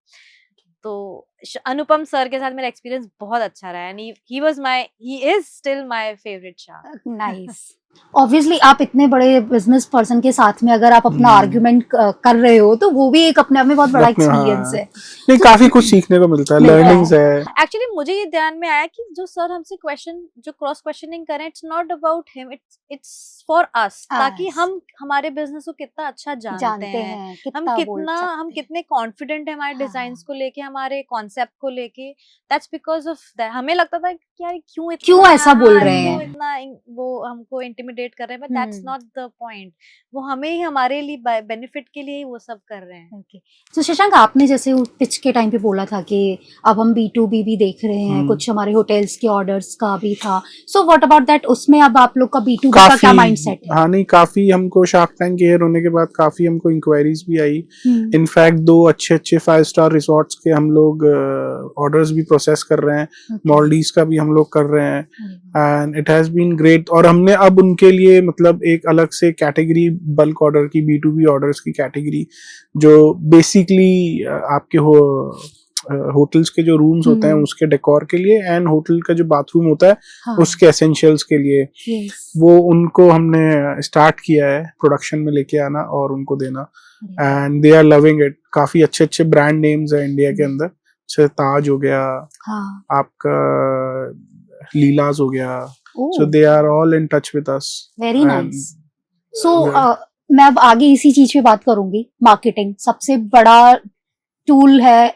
तो अनुपम सर के साथ मेरा एक्सपीरियंस बहुत अच्छा रहा है, he is still my favourite shark. Nice. Obviously आप इतने बड़े बिजनेस पर्सन के साथ में अगर आप अपना आर्ग्यूमेंट कर रहे हो, तो वो भी एक अपने आप में बहुत बड़ा एक्सपीरियंस है। नहीं, काफी कुछ सीखने को मिलता है, लर्निंग्स है। एक्चुअली मुझे ये ध्यान में आया कि जो सर हमसे क्वेश्चन, जो क्रॉस क्वेश्चनिंग करें, it's not about him, it's for us, ताकि हम हमारे बिजनेस को कितना अच्छा जानते हैं, हम कितने कॉन्फिडेंट है हमारे डिजाइन्स को लेके, हमारे कॉन्सेप्ट को लेके। That's because of that. हमें लगता था कि यार क्यों ऐसा बोल रहे हैं, इतना वो हमको इंटिमिडेट कर रहे हैं, but that's not the point. वो हमें ही, हमारे लिए बेनिफिट के लिए ही वो सब कर रहे हैं। तो शशांक, आपने जैसे पिच के टाइम पे बोला था कि अब हम B2B भी देख रहे हैं, कुछ हमारे होटल्स के ऑर्डर्स का भी था। So what about that? उसमें अब आप लोग का B2B का क्या माइंडसेट है? हाँ, नहीं, काफी हमको शार्क टैंक के एयर होने के बाद काफी हमको इंक्वायरीज भी आई। इनफैक्ट 2 अच्छे 5 स्टार रिसोर्ट्स के हम लोग ऑर्डर्स भी प्रोसेस कर रहे हैं, मॉलडीव्स का भी हम लोग कर रहे हैं, and it has been great. और हमने अब उनके लिए मतलब एक अलग से कैटेगरी, बल्क ऑर्डर की, B2B ऑर्डर्स की कैटेगरी, जो बेसिकली आपके होटल्स के जो रूम्स होते हैं उसके डेकोर के लिए, एंड होटल का जो बाथरूम होता है उसके एसेंशियल्स के लिए, वो उनको हमने स्टार्ट किया है प्रोडक्शन में लेके आना और उनको देना, and they are loving it. काफी अच्छे ब्रांड नेम्स है इंडिया के अंदर, जैसे ताज हो गया, आपका लीलाज हो गया, so they are all in touch with us. Very nice. So मैं अब आगे इसी चीज पे बात करूंगी। मार्केटिंग सबसे बड़ा टूल है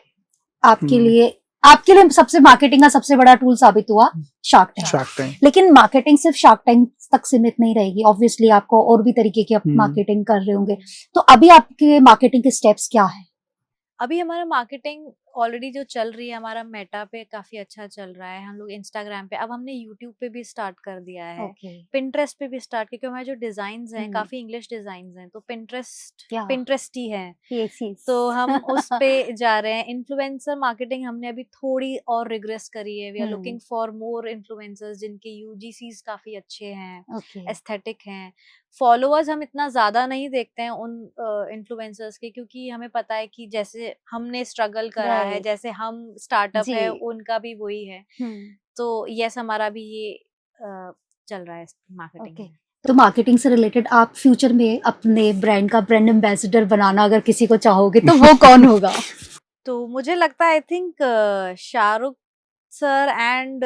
आपके लिए सबसे मार्केटिंग का सबसे बड़ा टूल साबित हुआ शार्क टैंक। लेकिन मार्केटिंग सिर्फ शार्क टैंक तक सीमित नहीं रहेगी। ऑब्वियसली आपको और भी तरीके की मार्केटिंग कर रहे होंगे। तो अभी आपके मार्केटिंग के स्टेप्स क्या है? अभी हमारा मार्केटिंग ऑलरेडी जो चल रही है, हमारा मेटा पे काफी अच्छा चल रहा है, हम लोग इंस्टाग्राम पे, अब हमने यूट्यूब पे भी स्टार्ट कर दिया है, पिंटरेस्ट पे भी स्टार्ट, क्योंकि हमारे जो डिजाइन्स हैं काफी इंग्लिश डिजाइन्स हैं, तो पिंटरेस्ट ही है, तो हम उस पे जा रहे हैं। इन्फ्लुएंसर मार्केटिंग हमने अभी थोड़ी और रिग्रेस करी है। We are looking for more influencers जिनके UGCs काफी अच्छे हैं, एस्थेटिक हैं। फॉलोअर्स हम इतना ज्यादा नहीं देखते हैं उन इन्फ्लुएंसर्स के, क्योंकि हमें पता है कि जैसे हमने स्ट्रगल करा है, जैसे हम स्टार्टअप है, उनका भी वही है। तो यस, हमारा भी ये चल रहा है मार्केटिंग। तो मार्केटिंग से रिलेटेड आप फ्यूचर में अपने ब्रांड का ब्रांड एम्बेसडर बनाना अगर किसी को चाहोगे तो वो कौन होगा? तो मुझे लगता है I think Shahrukh sir and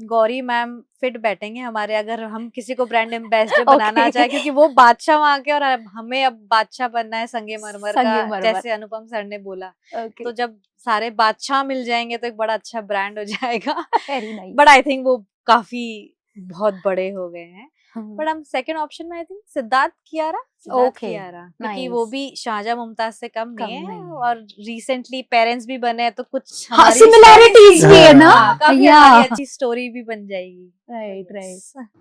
Gauri ma'am fit बैठेंगे हमारे, अगर हम किसी को ब्रांड एम्बेसडर बनाना चाहे, क्योंकि वो बादशाह वहाँ के, और हमें अब बादशाह बनना है संगे मरमर का, जैसे अनुपम सर ने बोला। तो जब सारे बादशाह मिल जाएंगे तो एक बड़ा अच्छा ब्रांड हो जाएगा। बट आई थिंक वो काफी बहुत बड़े हो गए हैं। बट हम सेकंड ऑप्शन में आई थिंक सिद्धार्थ कियारा, क्योंकि वो भी शाहजहां मुमताज से कम नहीं है, और रिसेंटली पेरेंट्स भी बने, तो कुछ सिमिलैरिटीज भी है ना, काफी अच्छी स्टोरी भी बन जाएगी। Right,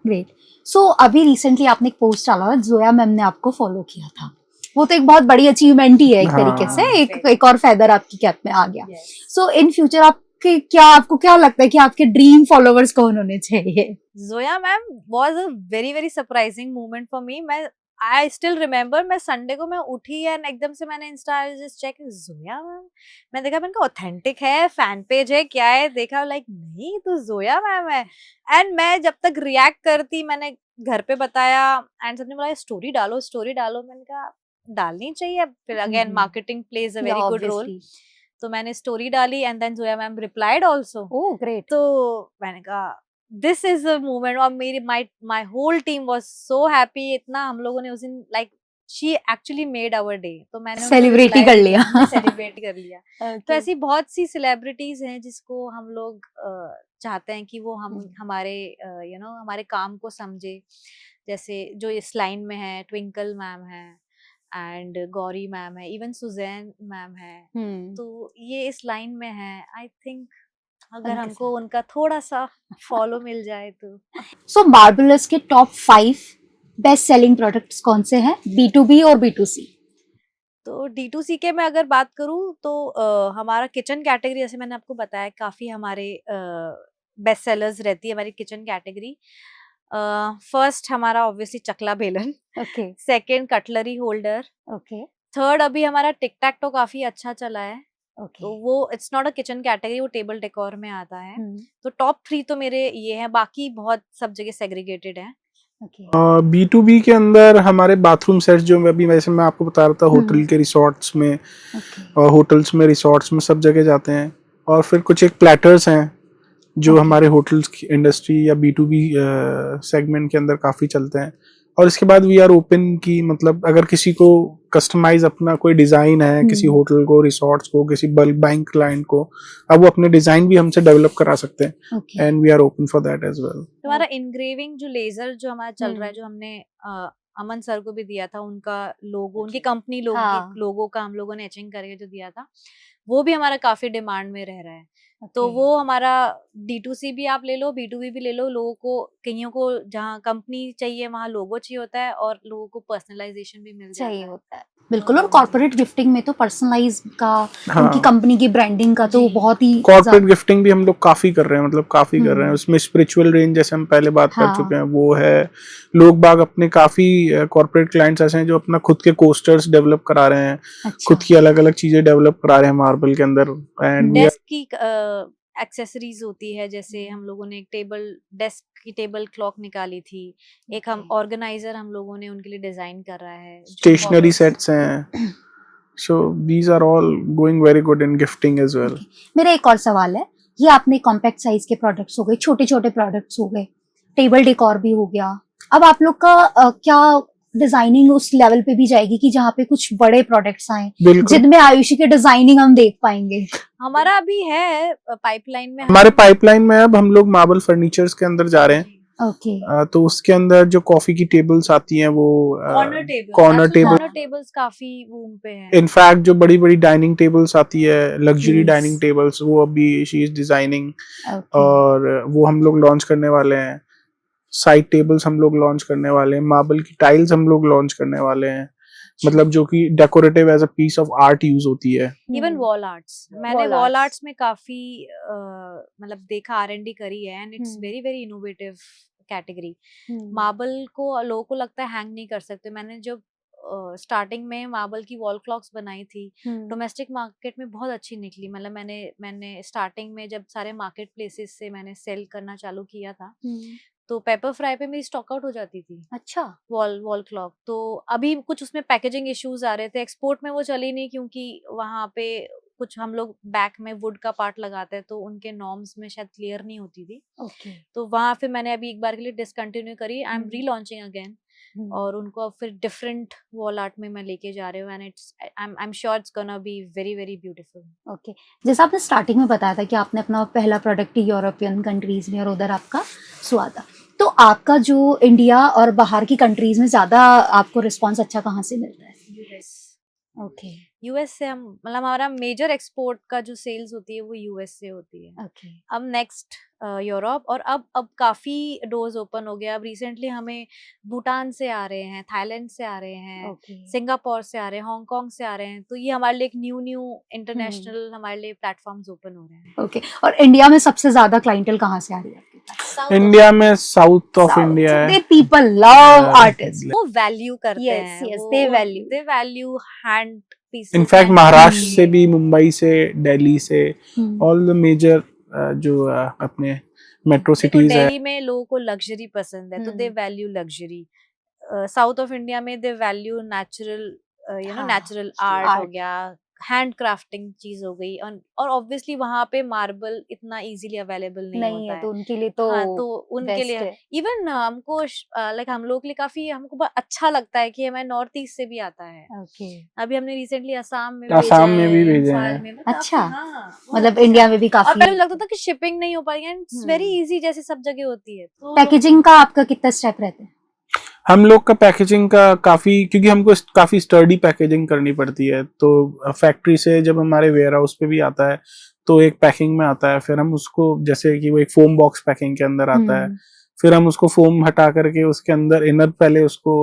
great. सो अभी रिसेंटली आपने एक पोस्ट डाला, जोया मैम ने आपको फॉलो किया था, वो तो एक बहुत बड़ी अचीवमेंट ही है एक तरीके से, एक और फेदर आपकी कैप में आ गया। सो इन फ्यूचर आपको क्या लगता है कि आपके ड्रीम फॉलोवर्स कौन होने चाहिए? Zoya ma'am was a very very surprising moment for me. मैं आई स्टिल रिमेम्बर, मैं संडे को मैं उठी एंड एकदम से मैंने Insta just check, Zoya ma'am, मैं देखा, मैंने कहा ऑथेंटिक है, फैन पेज है, क्या है, देखा, लाइक नहीं तो जोया मैम है। एंड मैं जब तक रिएक्ट करती, मैंने घर पे बताया एंड सबने बोला स्टोरी डालो, स्टोरी डालो, मैंने कहा डालनी चाहिए, फिर again marketing plays a very good role, तो मैंने स्टोरी डाली and then Zoya ma'am replied also. Oh great. तो मैंने कहा दिस इज अ मोमेंट, और मेरी my whole team was so happy, इतना हम लोगों ने उस दिन like she actually made our day, तो मैंने सेलिब्रेट कर लिया, सेलिब्रेट कर लिया। तो ऐसी बहुत सी सेलिब्रिटीज हैं जिसको हम लोग चाहते हैं कि वो हमारे हमारे काम को समझे, जैसे जो इस लाइन में है, ट्विंकल मैम है एंड गौरी मैम है, इवन सुजैन मैम है, तो ये इस लाइन में है। आई थिंक अगर हमको उनका थोड़ा सा फॉलो मिल जाए तो। सो मार्वेलस के टॉप 5 बेस्ट सेलिंग प्रोडक्ट्स कौन से हैं, B2B और B2C? तो D2C के मैं अगर बात करूं तो हमारा किचन कैटेगरी, जैसे मैंने आपको बताया, काफी हमारे बेस्ट सेलर्स रहती है हमारी किचन कैटेगरी। फर्स्ट हमारा ऑब्वियसली चकला बेलन, okay, second cutlery holder, okay, third अभी हमारा टिक टैक तो काफी अच्छा चला है, ओके, तो वो it's not a kitchen category, वो टेबल डेकोर में आता है। तो टॉप 3 तो मेरे ये हैं, बाकी बहुत सब जगह सेग्रीगेटेड है। B2B के अंदर हमारे बाथरूम सेट्स, जो अभी वैसे मैं आपको बता रहा था, होटल के रिसोर्ट्स में और होटल्स में, रिसोर्ट्स में सब जगह जाते हैं। और फिर कुछ एक प्लेटर्स हैं जो हमारे होटल्स की इंडस्ट्री या B2B सेगमेंट के अंदर काफ़ी चलते हैं। और इसके बाद वी आर ओपन की, मतलब अगर किसी को कस्टमाइज अपना कोई डिज़ाइन है, किसी होटल को, रिसोर्ट्स को, किसी बल्क बाइंग क्लाइंट को, अब वो अपने डिज़ाइन भी हमसे डेवलप करा सकते हैं, and we are open for that as well. हमारा इनग्रेविंग जो लेजर जो हमारा चल रहा है, जो हमने अमन सर को भी दिया था, उनका लोगो, उनकी कंपनी लोगो का हम लोगों ने एचिंग करके जो दिया था, वो भी हमारा काफी डिमांड में रह रहा है। तो वो हमारा D2C भी आप ले लो, B2B भी ले लो, लोगों को, कईयों को जहाँ कंपनी चाहिए वहाँ लोगो चाहिए होता है, और लोगों को पर्सनलाइजेशन भी मिल चाहिए होता है। बिल्कुल, और कॉर्पोरेट गिफ्टिंग में तो पर्सनलाइज का, उनकी कंपनी की ब्रांडिंग का तो बहुत ही, कॉर्पोरेट गिफ्टिंग भी हम लोग काफी कर रहे हैं, मतलब काफी कर रहे हैं। उसमें स्पिरिचुअल रेंज, जैसे हम पहले बात कर चुके हैं, वो है। लोग बाग अपने काफी कॉर्पोरेट क्लाइंट्स ऐसे हैं जो अपना खुद के कोस्टर्स डेवलप करा रहे हैं, खुद की अलग अलग चीजें डेवलप करा रहे हैं मार्बल के अंदर। एंड डेस्क की एक्सेसरीज होती है, जैसे हम लोगों ने एक डेस्क की टेबल क्लॉक निकाली थी, एक हम ऑर्गेनाइजर हम लोगों ने उनके लिए डिजाइन कर रहा है, स्टेशनरी सेट्स हैं। So these are all going very good in gifting as well. मेरा एक और सवाल है, ये आपने कॉम्पैक्ट साइज के प्रोडक्ट्स हो गए, छोटे छोटे प्रोडक्ट्स हो गए, टेबल डेकोर भी हो गया, अब आप लोग का क्या डिजाइनिंग उस लेवल पे भी जाएगी कि जहाँ पे कुछ बड़े प्रोडक्ट्स आए, जिनमें आयुषी के डिजाइनिंग हम देख पाएंगे? हमारा अभी है पाइपलाइन में, हमारे पाइपलाइन में अब हम लोग मार्बल फर्नीचर्स के अंदर जा रहे हैं। तो उसके अंदर जो कॉफी की टेबल्स आती हैं, वो कॉर्नर टेबल्स काफी बूम पे हैं। इनफैक्ट जो बड़ी बड़ी डाइनिंग टेबल्स आती है, लग्जरी डाइनिंग टेबल्स, वो अभी शी इज डिजाइनिंग, और वो हम लोग लॉन्च करने वाले हैं। साइड टेबल्स हम लोग लॉन्च करने वाले हैं, मार्बल की टाइल्स हम लोग लॉन्च करने वाले हैं, मतलब जो कि decorative as a piece of art use होती है। इवन वॉल आर्ट्स, मैंने वॉल आर्ट्स में काफी मतलब देखा, R&D करी है, and it's very very innovative category. Marble को लोगों को लगता है हैंग नहीं कर सकते। मैंने जब स्टार्टिंग में मार्बल की वॉल क्लॉक्स बनाई थी, डोमेस्टिक मार्केट में बहुत अच्छी निकली। मतलब मैंने स्टार्टिंग में जब सारे मार्केट प्लेसेस से मैंने सेल करना चालू किया था, तो पेपर फ्राई पे मेरी स्टॉक आउट हो जाती थी। अच्छा, वॉल क्लॉक। तो अभी कुछ उसमें पैकेजिंग इश्यूज आ रहे थे, एक्सपोर्ट में वो चली नहीं, क्योंकि वहां पे कुछ हम लोग बैक में वुड का पार्ट लगाते हैं, तो उनके नॉर्म्स में शायद क्लियर नहीं होती थी। तो वहां फिर मैंने अभी एक बार के लिए डिसकंटिन्यू करी। आई एम रीलॉन्चिंग अगेन, और उनको अब फिर डिफरेंट वॉल आर्ट में मैं लेके जा रही हूँ, and I am sure it's gonna be very very beautiful. Okay, जैसा आपने स्टार्टिंग में बताया था कि आपने अपना पहला प्रोडक्ट यूरोपियन कंट्रीज में, और उधर आपका हुआ था, तो आपका जो इंडिया और बाहर की कंट्रीज में ज्यादा आपको रिस्पांस अच्छा कहाँ से मिलता है? यूएस। ओके, यूएस से हम, मतलब हमारा मेजर एक्सपोर्ट का जो सेल्स होती है वो यूएस से होती है। ओके, अब नेक्स्ट यूरोप, और अब काफी डोर्स ओपन हो गया। अब रिसेंटली हमें भूटान से आ रहे हैं, थाईलैंड से आ रहे हैं, सिंगापुर से आ रहे हैं, हांगकांग से आ रहे हैं। तो ये हमारे लिए एक न्यू इंटरनेशनल हमारे लिए प्लेटफॉर्म्स ओपन हो रहे हैं। ओके, और इंडिया में सबसे ज्यादा क्लाइंटल कहाँ से आ रही है आपके इंडिया में साउथ ऑफ इंडिया है, दे पीपल लव आर्टिस्ट, वो वैल्यू करते Yes, हैं, yes, they value. Hand pieces. In fact Maharashtra से भी, मुंबई से, दिल्ली से, ऑल द मेजर जो अपने मेट्रो सिटीज है। दिल्ली में लोगों को लग्जरी पसंद है तो they value luxury. South of India में they value natural, natural art हो गया, हैंड क्राफ्टिंग चीज हो गई, और ऑब्वियसली वहां पे मार्बल इतना इजीली अवेलेबल नहीं होता है, तो उनके लिए तो हाँ, तो उनके लिए इवन हमको लाइक हम लोग के लिए काफी हमको बहुत अच्छा लगता है कि हमें नॉर्थ ईस्ट से भी आता है। अभी हमने रिसेंटली असम में भी भेजा है। अच्छा, मतलब इंडिया में भी काफी। और पहले लगता था कि शिपिंग नहीं हो पाएगी, एंड इट्स वेरी इजी जैसे सब जगह होती है। तो पैकेजिंग का आपका कितना स्टेप रहता है? हम लोग का पैकेजिंग का काफी, क्योंकि हमको काफी स्टर्डी पैकेजिंग करनी पड़ती है, तो फैक्ट्री से जब हमारे वेयर हाउस पे भी आता है तो एक पैकिंग में आता है, फिर हम उसको, जैसे कि वो एक फोम बॉक्स पैकिंग के अंदर आता है, फिर हम उसको फोम हटा करके उसके अंदर इनर पहले उसको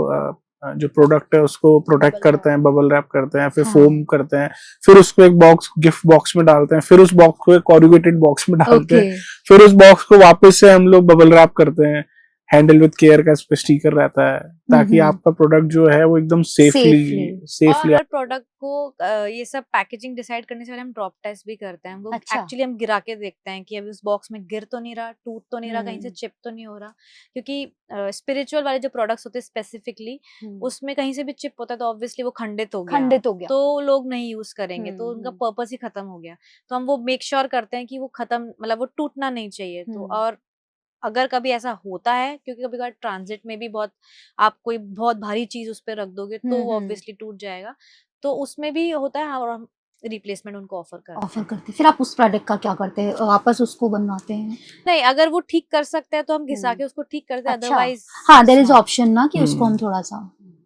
जो प्रोडक्ट है उसको प्रोटेक्ट करते हैं, बबल रैप करते हैं, फिर फोम करते हैं, फिर उसको एक बॉक्स, गिफ्ट बॉक्स में डालते हैं, फिर उस बॉक्स को एक कॉरुगेटेड बॉक्स में डालते हैं, फिर उस बॉक्स को वापस से हम लोग बबल रैप करते हैं, हैंडल विद केयर का स्टिकर रहता है, ताकि आपका प्रोडक्ट जो है वो एकदम सेफली। और प्रोडक्ट को ये सब पैकेजिंग डिसाइड करने से पहले हम ड्रॉप टेस्ट भी करते हैं। हम एक्चुअली हम गिरा के देखते हैं कि अभी उस बॉक्स में गिर तो नहीं रहा, टूट तो नहीं रहा, कहीं से चिप तो नहीं हो रहा, क्योंकि स्पिरिचुअल वाले जो प्रोडक्ट्स होते हैं स्पेसिफिकली, उसमें कहीं से भी चिप होता है तो ऑब्वियसली वो खंडित हो गया तो लोग नहीं यूज करेंगे, तो उनका पर्पस ही खत्म हो गया। तो हम वो मेक श्योर करते हैं कि वो खत्म, मतलब वो टूटना नहीं चाहिए। तो और अगर कभी ऐसा होता है, क्योंकि कभी कभी ट्रांजिट में भी आप कोई बहुत भारी चीज उस पर रख दोगे तो वो ऑब्वियसली टूट जाएगा, तो उसमें भी होता है, और हम रिप्लेसमेंट उनको ऑफर करते हैं। फिर आप उस प्रोडक्ट का क्या करते हैं? वापस उसको बनवाते हैं? नहीं, अगर वो ठीक कर सकते हैं तो हम घिसा के उसको ठीक करते हैं, अदरवाइज हाँ, देयर इज ऑप्शन ना कि उसको हम थोड़ा सा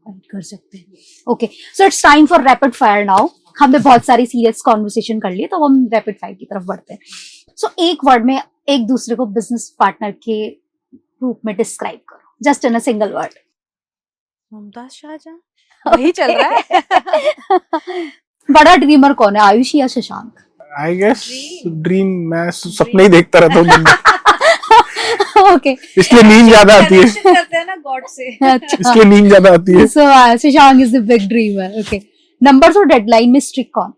कर सकते हैं। Okay, so it's time for rapid fire now. हमने बहुत सारी सीरियस कॉन्वर्सेशन कर ली, तो हम रैपिड फायर की तरफ बढ़ते हैं। सो एक वर्ड में एक दूसरे को बिजनेस पार्टनर के रूप में डिस्क्राइब करो, just in a single word. Mumtaz Shahjahan, वही चल रहा है। बड़ा ड्रीमर कौन है, आयुषी या शशांक? आई गेस ड्रीम, मैं सपने ही देखता रहता हूँ। ओके, इसलिए नींद ज्यादा आती है। करते हैं ना गॉड से, इसलिए नींद ज्यादा आती है। So Shashank is the big dreamer. Okay, numbers और डेडलाइन में स्ट्रिक्ट कौन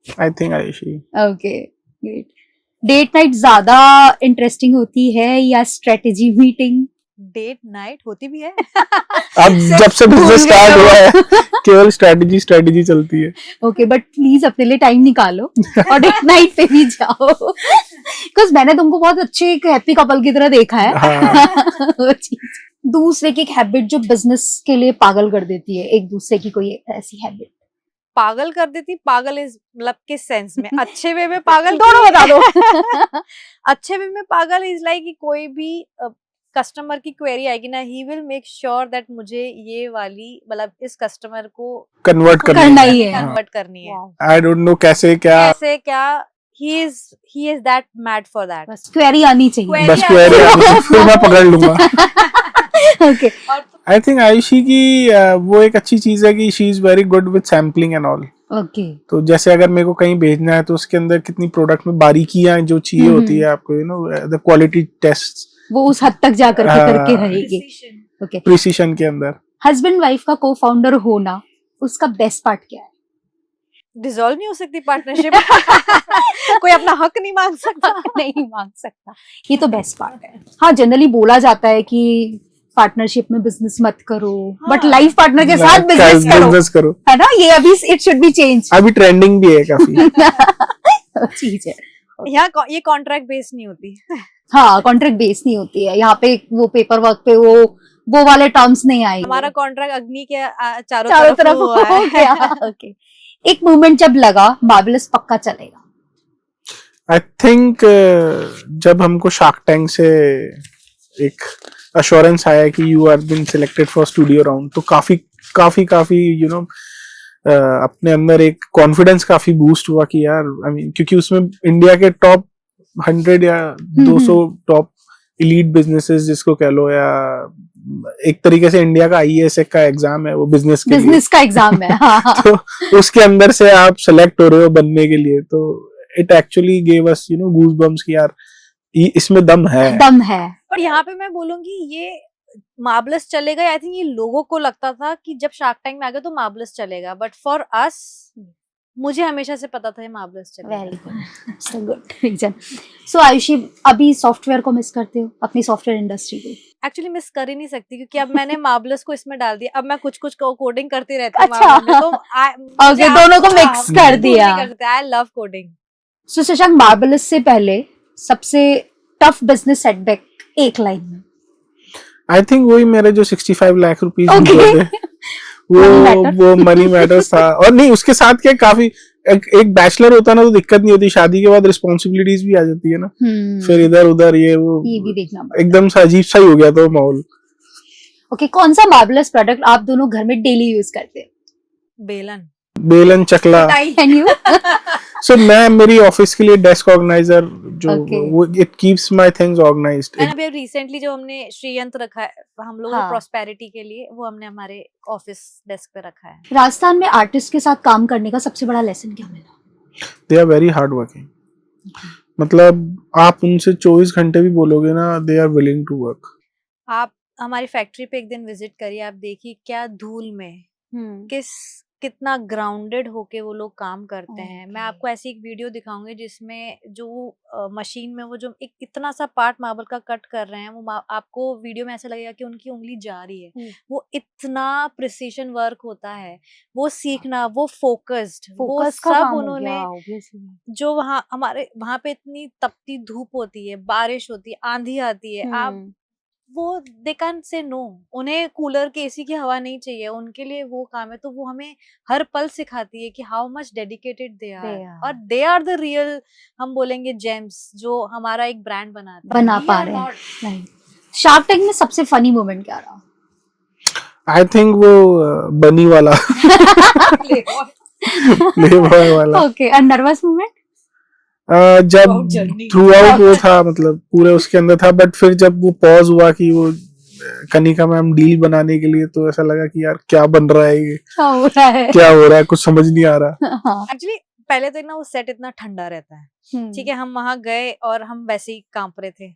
है? I think Aayushi. Okay, great. Date night ज्यादा इंटरेस्टिंग होती है या स्ट्रेटेजी मीटिंग? डेट नाइट होती भी है। अब जब से बिजनेस स्टार्ट हुआ है केवल स्ट्रेटेजी चलती है। ओके, बट प्लीज अपने लिए टाइम निकालो और डेट नाइट पे भी जाओ, बिकॉज मैंने तुमको बहुत अच्छे एक हैप्पी कपल की तरह देखा है। हाँ। दूसरे की एक हैबिट जो बिजनेस के लिए पागल कर देती है, एक दूसरे की कोई ऐसी हैबिट? पागल कर देती, पागल इज मतलब किस सेंस में? अच्छे वे में पागल, दोनों बता दो। अच्छे वे में पागल इज लाइक कि कोई भी कस्टमर की क्वेरी आएगी ना, he will make sure that मुझे ये वाली, मतलब इस कस्टमर को कन्वर्ट करना ही है, कन्वर्ट करनी है। आई डोंट नो कैसे क्या he is that mad for that। बस क्वेरी आनी चाहिए, बस क्वेरी आनी चाहिए, फिर मैं पकड़ लूंगा। ओके, आई थिंक आयुषी की वो एक अच्छी चीज है कि she is very good with sampling and all. Okay, तो जैसे अगर मेरे को कहीं भेजना है तो उसके अंदर कितनी प्रोडक्ट में बारीकियां जो चाहिए होती है आपको, you know the quality test, वो उस हद तक जाकर के करके रहेगी। ओके, प्रिसीशन के अंदर। हस्बैंड वाइफ का को फाउंडर होना, उसका बेस्ट पार्ट क्या है? डिसॉल्व नहीं हो सकती पार्टनरशिप। कोई अपना हक नहीं मांग सकता। नहीं मांग सकता, ये तो बेस्ट पार्ट है। हाँ, जनरली बोला जाता है कि पार्टनरशिप में बिजनेस मत करो, बट लाइफ पार्टनर के साथ बिजनेस करो, है ना? ये अभी इट शुड बी चेंज, अभी ट्रेंडिंग भी है काफी चीज है। यहाँ ये कॉन्ट्रैक्ट बेस नहीं होती। हाँ, कॉन्ट्रैक्ट बेस नहीं होती है यहाँ पे, वो पेपर वर्क पे वो वाले टर्म्स नहीं आएंगे। हमारा कॉन्ट्रैक्ट अग्नि के चारों तरफ हुआ है। ओके, एक मोमेंट जब लगा मार्वेलस पक्का चलेगा? आई थिंक जब हमको शार्क टैंक से एक अश्योरेंस आया कि you are been selected for studio round, तो काफी यू नो अपने अंदर एक कॉन्फिडेंस काफी बूस्ट हुआ कि यार, आई मीन, क्योंकि उसमें इंडिया के टॉप 100 या 200 टॉप एलीट बिजनेसेस जिसको कह लो, या एक तरीके से इंडिया का आईएएस का एग्जाम है वो बिजनेस का एग्जाम है। हाँ। तो उसके अंदर से आप सेलेक्ट हो रहे हो बनने के लिए, तो it actually gave us you know goosebumps कि यार इसमें दम है। पर यहाँ पे मैं बोलूंगी ये मार्वलस चलेगा, आई थिंक ये लोगों को लगता था कि जब शार्क टैंक में आ गया तो मार्वलस चलेगा, बट फॉर अस मुझे हमेशा से पता था ये मार्वलस चलेगा। Very good, so good reason. So Aayushi, अभी सॉफ्टवेयर को मिस करते हो, अपनी सॉफ्टवेयर इंडस्ट्री को? एक्चुअली मिस कर ही नहीं सकती क्योंकि अब मैंने मार्वलस को इसमें डाल दिया, अब मैं कुछ कुछ कोडिंग करती रहती हूँ अच्छा। Marvel में, तो ओके, दोनों को मिक्स कर दिया। I love coding. So Shashank, marvellous से पहले सबसे टफ बिजनेस सेटबैक एक लाइन में? आई थिंक वही मेरे जो 65 लाख रुपीस Okay. थे वो मनी मैटर्स था। और नहीं, उसके साथ क्या, काफी एक बैचलर होता ना तो दिक्कत नहीं होती, शादी के बाद रिस्पॉन्सिबिलिटीज भी आ जाती है ना, फिर इधर उधर ये भी देखना पड़ता है। एकदम सा अजीब सा ही हो गया था माहौल। ओके, कौन सा मार्वलस प्रोडक्ट आप दोनों घर में डेली यूज करते हैं? बेलन चकला। And you? सो मैं मेरी ऑफिस के लिए डेस्क ऑर्गेनाइजर जो Okay. वो it keeps my things organized. मैंने अभी रिसेंटली जो हमने श्रीयंत्र रखा है हम लोगों ने हाँ। प्रॉस्पेरिटी के लिए, वो हमने हमारे ऑफिस डेस्क पे रखा है। राजस्थान में आर्टिस्ट के साथ काम करने का सबसे बड़ा लेसन क्या मिला? They are very hard working. मतलब आप उनसे 24 घंटे भी बोलोगे ना, they are willing to work. आप हमारी फैक्ट्री पे एक दिन विजिट करिए, आप देखिए क्या धूल में कितना ग्राउंडेड होके वो लोग काम करते हैं। मैं आपको ऐसी एक वीडियो दिखाऊंगी जिसमें जो मशीन में वो जो एक इतना सा पार्ट मार्बल का कट कर रहे हैं, वो आपको वीडियो में ऐसा लगेगा कि उनकी उंगली जा रही है। वो इतना प्रिसीजन वर्क होता है, वो सीखना, वो फोकस्ड, वो सब उन्होंने, जो हमारे वहां पे इतनी तपती धूप होती है, बारिश होती है, आंधी आती है, आप वो दे कैन से नो, उन्हें कूलर के एसी की हवा नहीं चाहिए, उनके लिए वो काम है। तो वो हमें हर पल सिखाती है कि how much dedicated they are, और दे आर द रियल, हम बोलेंगे जेम्स, जो हमारा एक ब्रांड बना पा रहे हैं। शार्क टैंक में सबसे फनी मोमेंट क्या रहा? आई थिंक वो बनी वाला प्लेबॉय वाला। ओके, और नर्वस मोमेंट? जब थ्रू आउट वो था, मतलब पूरे उसके अंदर था, बट फिर जब वो पॉज हुआ कि वो कनिका मैम डील बनाने के लिए, तो ऐसा लगा कि यार क्या बन रहा है, ये क्या हो रहा है, कुछ समझ नहीं आ रहा। एक्चुअली पहले तो ना वो सेट इतना ठंडा रहता है, ठीक है, हम वहां गए और हम वैसे ही कांप रहे थे,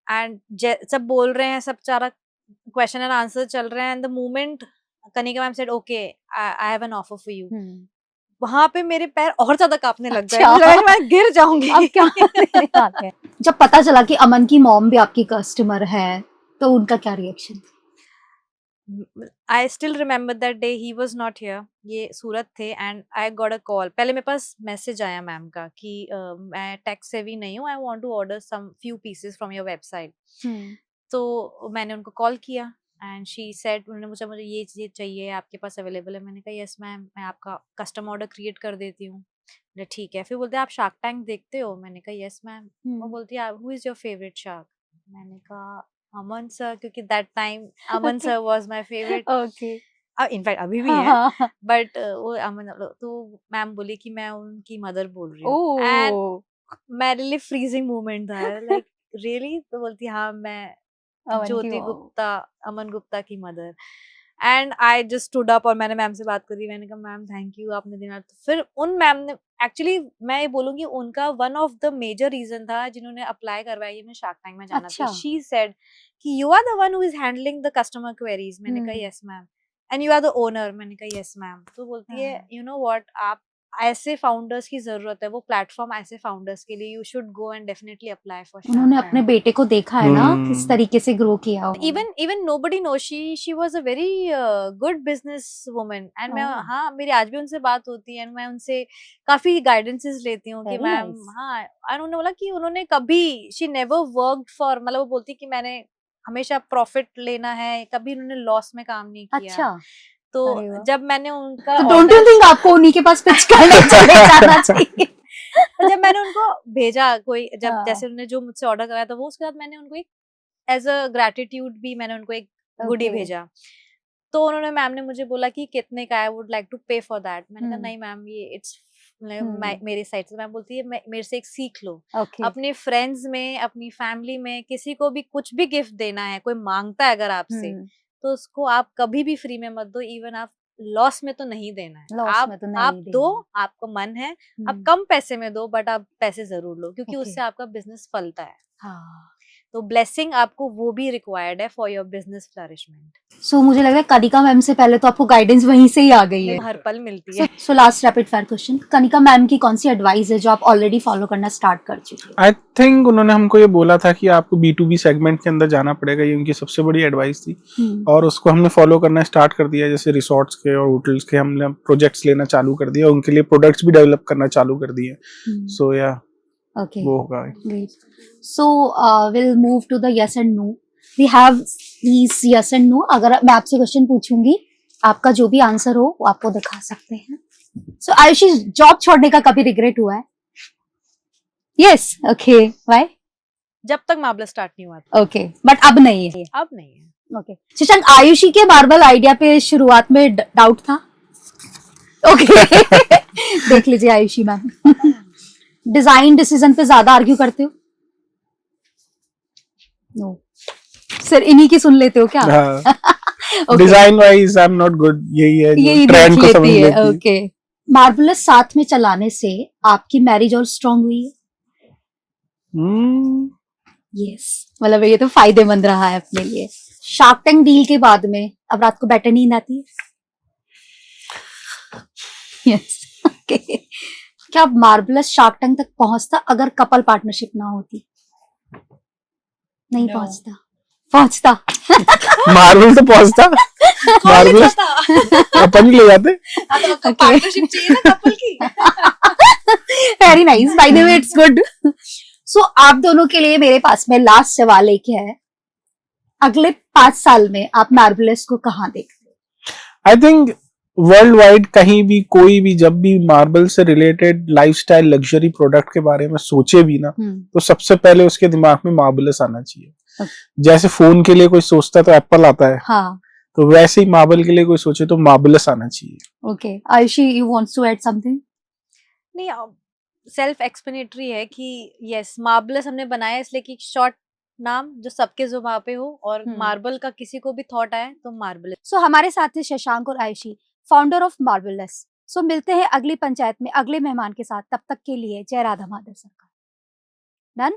एंड सब बोल रहे हैं, सब सारा क्वेश्चन एंड आंसर चल रहे हैं, and the moment Kanika ma'am said okay I have an offer for you, वहां पे मेरे पैर और ज्यादा कांपने लग गए। मुझे लगा कि मैं गिर जाऊंगी। अब क्या जब पता चला कि अमन की मॉम भी आपकी कस्टमर है, तो उनका क्या reaction? I still remember that day, he was not here, ये सूरत थे, and I got a call. पहले मेरे पास मैसेज आया मैम का कि मैं टेक सेवी नहीं हूँ, I want to order some few pieces from your website. तो मैंने उनको कॉल किया एंड शी सेड, उन्होंने मुझे ये चीज़ चाहिए, आपके पास अवेलेबल है? मैंने कहा यस मैम, मैं आपका कस्टम ऑर्डर क्रिएट कर देती हूँ। ठीक है। फिर बोलते हैं आप शार्क टैंक देखते हो? मैंने कहा यस मैम। वो बोलती है who is your favourite shark? मैंने कहा अमन सर, क्योंकि that time Aman sir was my favourite. Okay, in fact अभी भी है, बट वो अमन, तो मैम बोली कि मैं उनकी मदर बोल रही हूँ, एंड मेरे लिए फ्रीजिंग मोमेंट था, लाइक रियली? तो बोलती हाँ मैं ज्योति गुप्ता, अमन गुप्ता की mother. And I just stood up और मैंने मैम से बात करी। मैंने कहा मैम थैंक यू, आपने देना। तो फिर उन मैम ने, एक्चुअली मैं ये बोलूंगी उनका one of the major reason था जिन्होंने अप्लाई करवाई मैं शार्क टैंक में जाना था। शी सेड कि you are the one who is handling the customer queries. मैंने कहा yes ma'am. And you are the owner. मैंने कहा यस मैम। तो बोलती है यू नो व्हाट, आप ऐसे फाउंडर्स की जरूरत है, वो प्लेटफॉर्म ऐसे फाउंडर्स के लिए, you should go and definitely apply for. उन्होंने अपने बेटे को देखा है ना किस तरीके से ग्रो किया। Even nobody know, she was a very good business woman, and मैं, हाँ मेरी आज भी उनसे बात होती है, एंड मैं उनसे काफी गाइडेंसेस लेती हूँ कि मैम, हाँ। और उन्होंने बोला कि उन्होंने कभी, शी नेवर वर्कड फॉर, मतलब वो बोलती कि मैंने हमेशा प्रॉफिट लेना है, कभी उन्होंने लॉस में काम नहीं किया। अच्छा। तो जब मैंने उनका, तो डोंट यू थिंक आपको उन्हीं के पास पिच करने चले जाना चाहिए? तो जब मैंने उनको भेजा, कोई जब जैसे उन्होंने जो मुझसे ऑर्डर कराया था, वो उसके बाद मैंने उनको एक एज अ ग्रेटिट्यूड भी मैंने उनको एक गुडी भेजा। तो उन्होंने, मैम ने मुझे बोला कि कितने का, आई वुड लाइक टू पे फॉर दैट। मैंने कहा नहीं मैम, ये इट्स मेरे साइड से। मैम बोलती है मेरे से एक सीख लो, अपने फ्रेंड्स में, अपनी फैमिली में किसी को भी कुछ भी गिफ्ट देना है, कोई मांगता है अगर आपसे, तो उसको आप कभी भी फ्री में मत दो, इवन आप लॉस में तो नहीं देना है। आप दो, आपका मन है, आप कम पैसे में दो, बट आप पैसे जरूर लो, क्योंकि उससे आपका बिजनेस फलता है। हाँ, तो ब्लेसिंग आपको वो भी रिक्वायर्ड है फॉर योर बिजनेस फ्लरिशमेंट। सो मुझे लग रहा है कनिका मैम से पहले तो आपको गाइडेंस वहीं से ही आ गई है। हर पल मिलती है। So last rapid fire question, Kanika ma'am की कौन सी एडवाइस है जो आप ऑलरेडी फॉलो करना स्टार्ट कर चुके हैं? आई थिंक उन्होंने हमको ये बोला था कि आपको B2B सेगमेंट के अंदर जाना पड़ेगा, ये उनकी सबसे बड़ी एडवाइस थी और उसको हमने फॉलो करना स्टार्ट कर दिया। जैसे रिसोर्ट्स के और होटल्स के हमने प्रोजेक्ट्स लेना चालू कर दिया, उनके लिए प्रोडक्ट्स भी डेवलप करना चालू कर दिए। सो या Okay. वो होगा। Great. So we'll move to the yes and no. We have these yes and no. अगर मैं आपसे क्वेश्चन पूछूंगी, आपका जो भी आंसर हो वो आपको दिखा सकते हैं। So आयुषी, जॉब छोड़ने का कभी रिग्रेट हुआ है? Yes. Okay. Why? जब तक मार्बल स्टार्ट नहीं हुआ था। Okay. But अब नहीं है। अब नहीं है। Okay. शशांक, आयुषी के मार्बल आइडिया पे शुरुआत में डाउट था? Okay. देख लीजिए आयुषी मैम। डिजाइन डिसीजन पे ज्यादा आर्ग्यू करते हो? नो, सर इन्हीं की सुन लेते हो क्या? Design wise I am not good, यही है जो ट्रेंड को समझ लेती है। ओके। मार्बलस साथ में चलाने से आपकी मैरिज और स्ट्रांग हुई है? यस, मतलब ये तो फायदेमंद रहा है अपने लिए। शार्क टैंक डील के बाद में अब रात को बेटर नींद आती है? Yes, okay. क्या मार्बलस शार्क टैंक तक पहुंचता अगर कपल पार्टनरशिप ना होती? नहीं पहुंचता। पहुंचता मार्बल तो पहुंचता, मार्बल अपन ही ले जाते। पार्टनरशिप चाहिए ना कपल की। Very nice, by the way it's good. So आप दोनों के लिए मेरे पास में लास्ट सवाल एक है, अगले 5 साल में आप मार्बलस को कहाँ देखते हो? आई थिंक वर्ल्ड वाइड कहीं भी कोई भी जब भी मार्बल से रिलेटेड लाइफस्टाइल लग्जरी प्रोडक्ट के बारे में सोचे भी ना, तो सबसे पहले उसके दिमाग में मार्बलस आना चाहिए। जैसे फोन के लिए कोई सोचता है तो एप्पल आता है, हाँ, तो वैसे ही मार्बल के लिए कोई सोचे तो मार्बलस आना चाहिए। Okay. Aayushi, you wants to add something? नहीं, सेल्फ एक्सप्लेनेटरी है कि यस, मार्बलस हमने बनाया इसलिए कि शॉर्ट नाम जो सबके जुबान पे हो, और मार्बल का किसी को भी थॉट आए तो मार्बल। सो हमारे साथ थे शशांक और आयुषी, फाउंडर ऑफ मार्बलस। सो मिलते हैं अगली पंचायत में अगले मेहमान के साथ, तब तक के लिए जय राधा माधव सरकार। डन।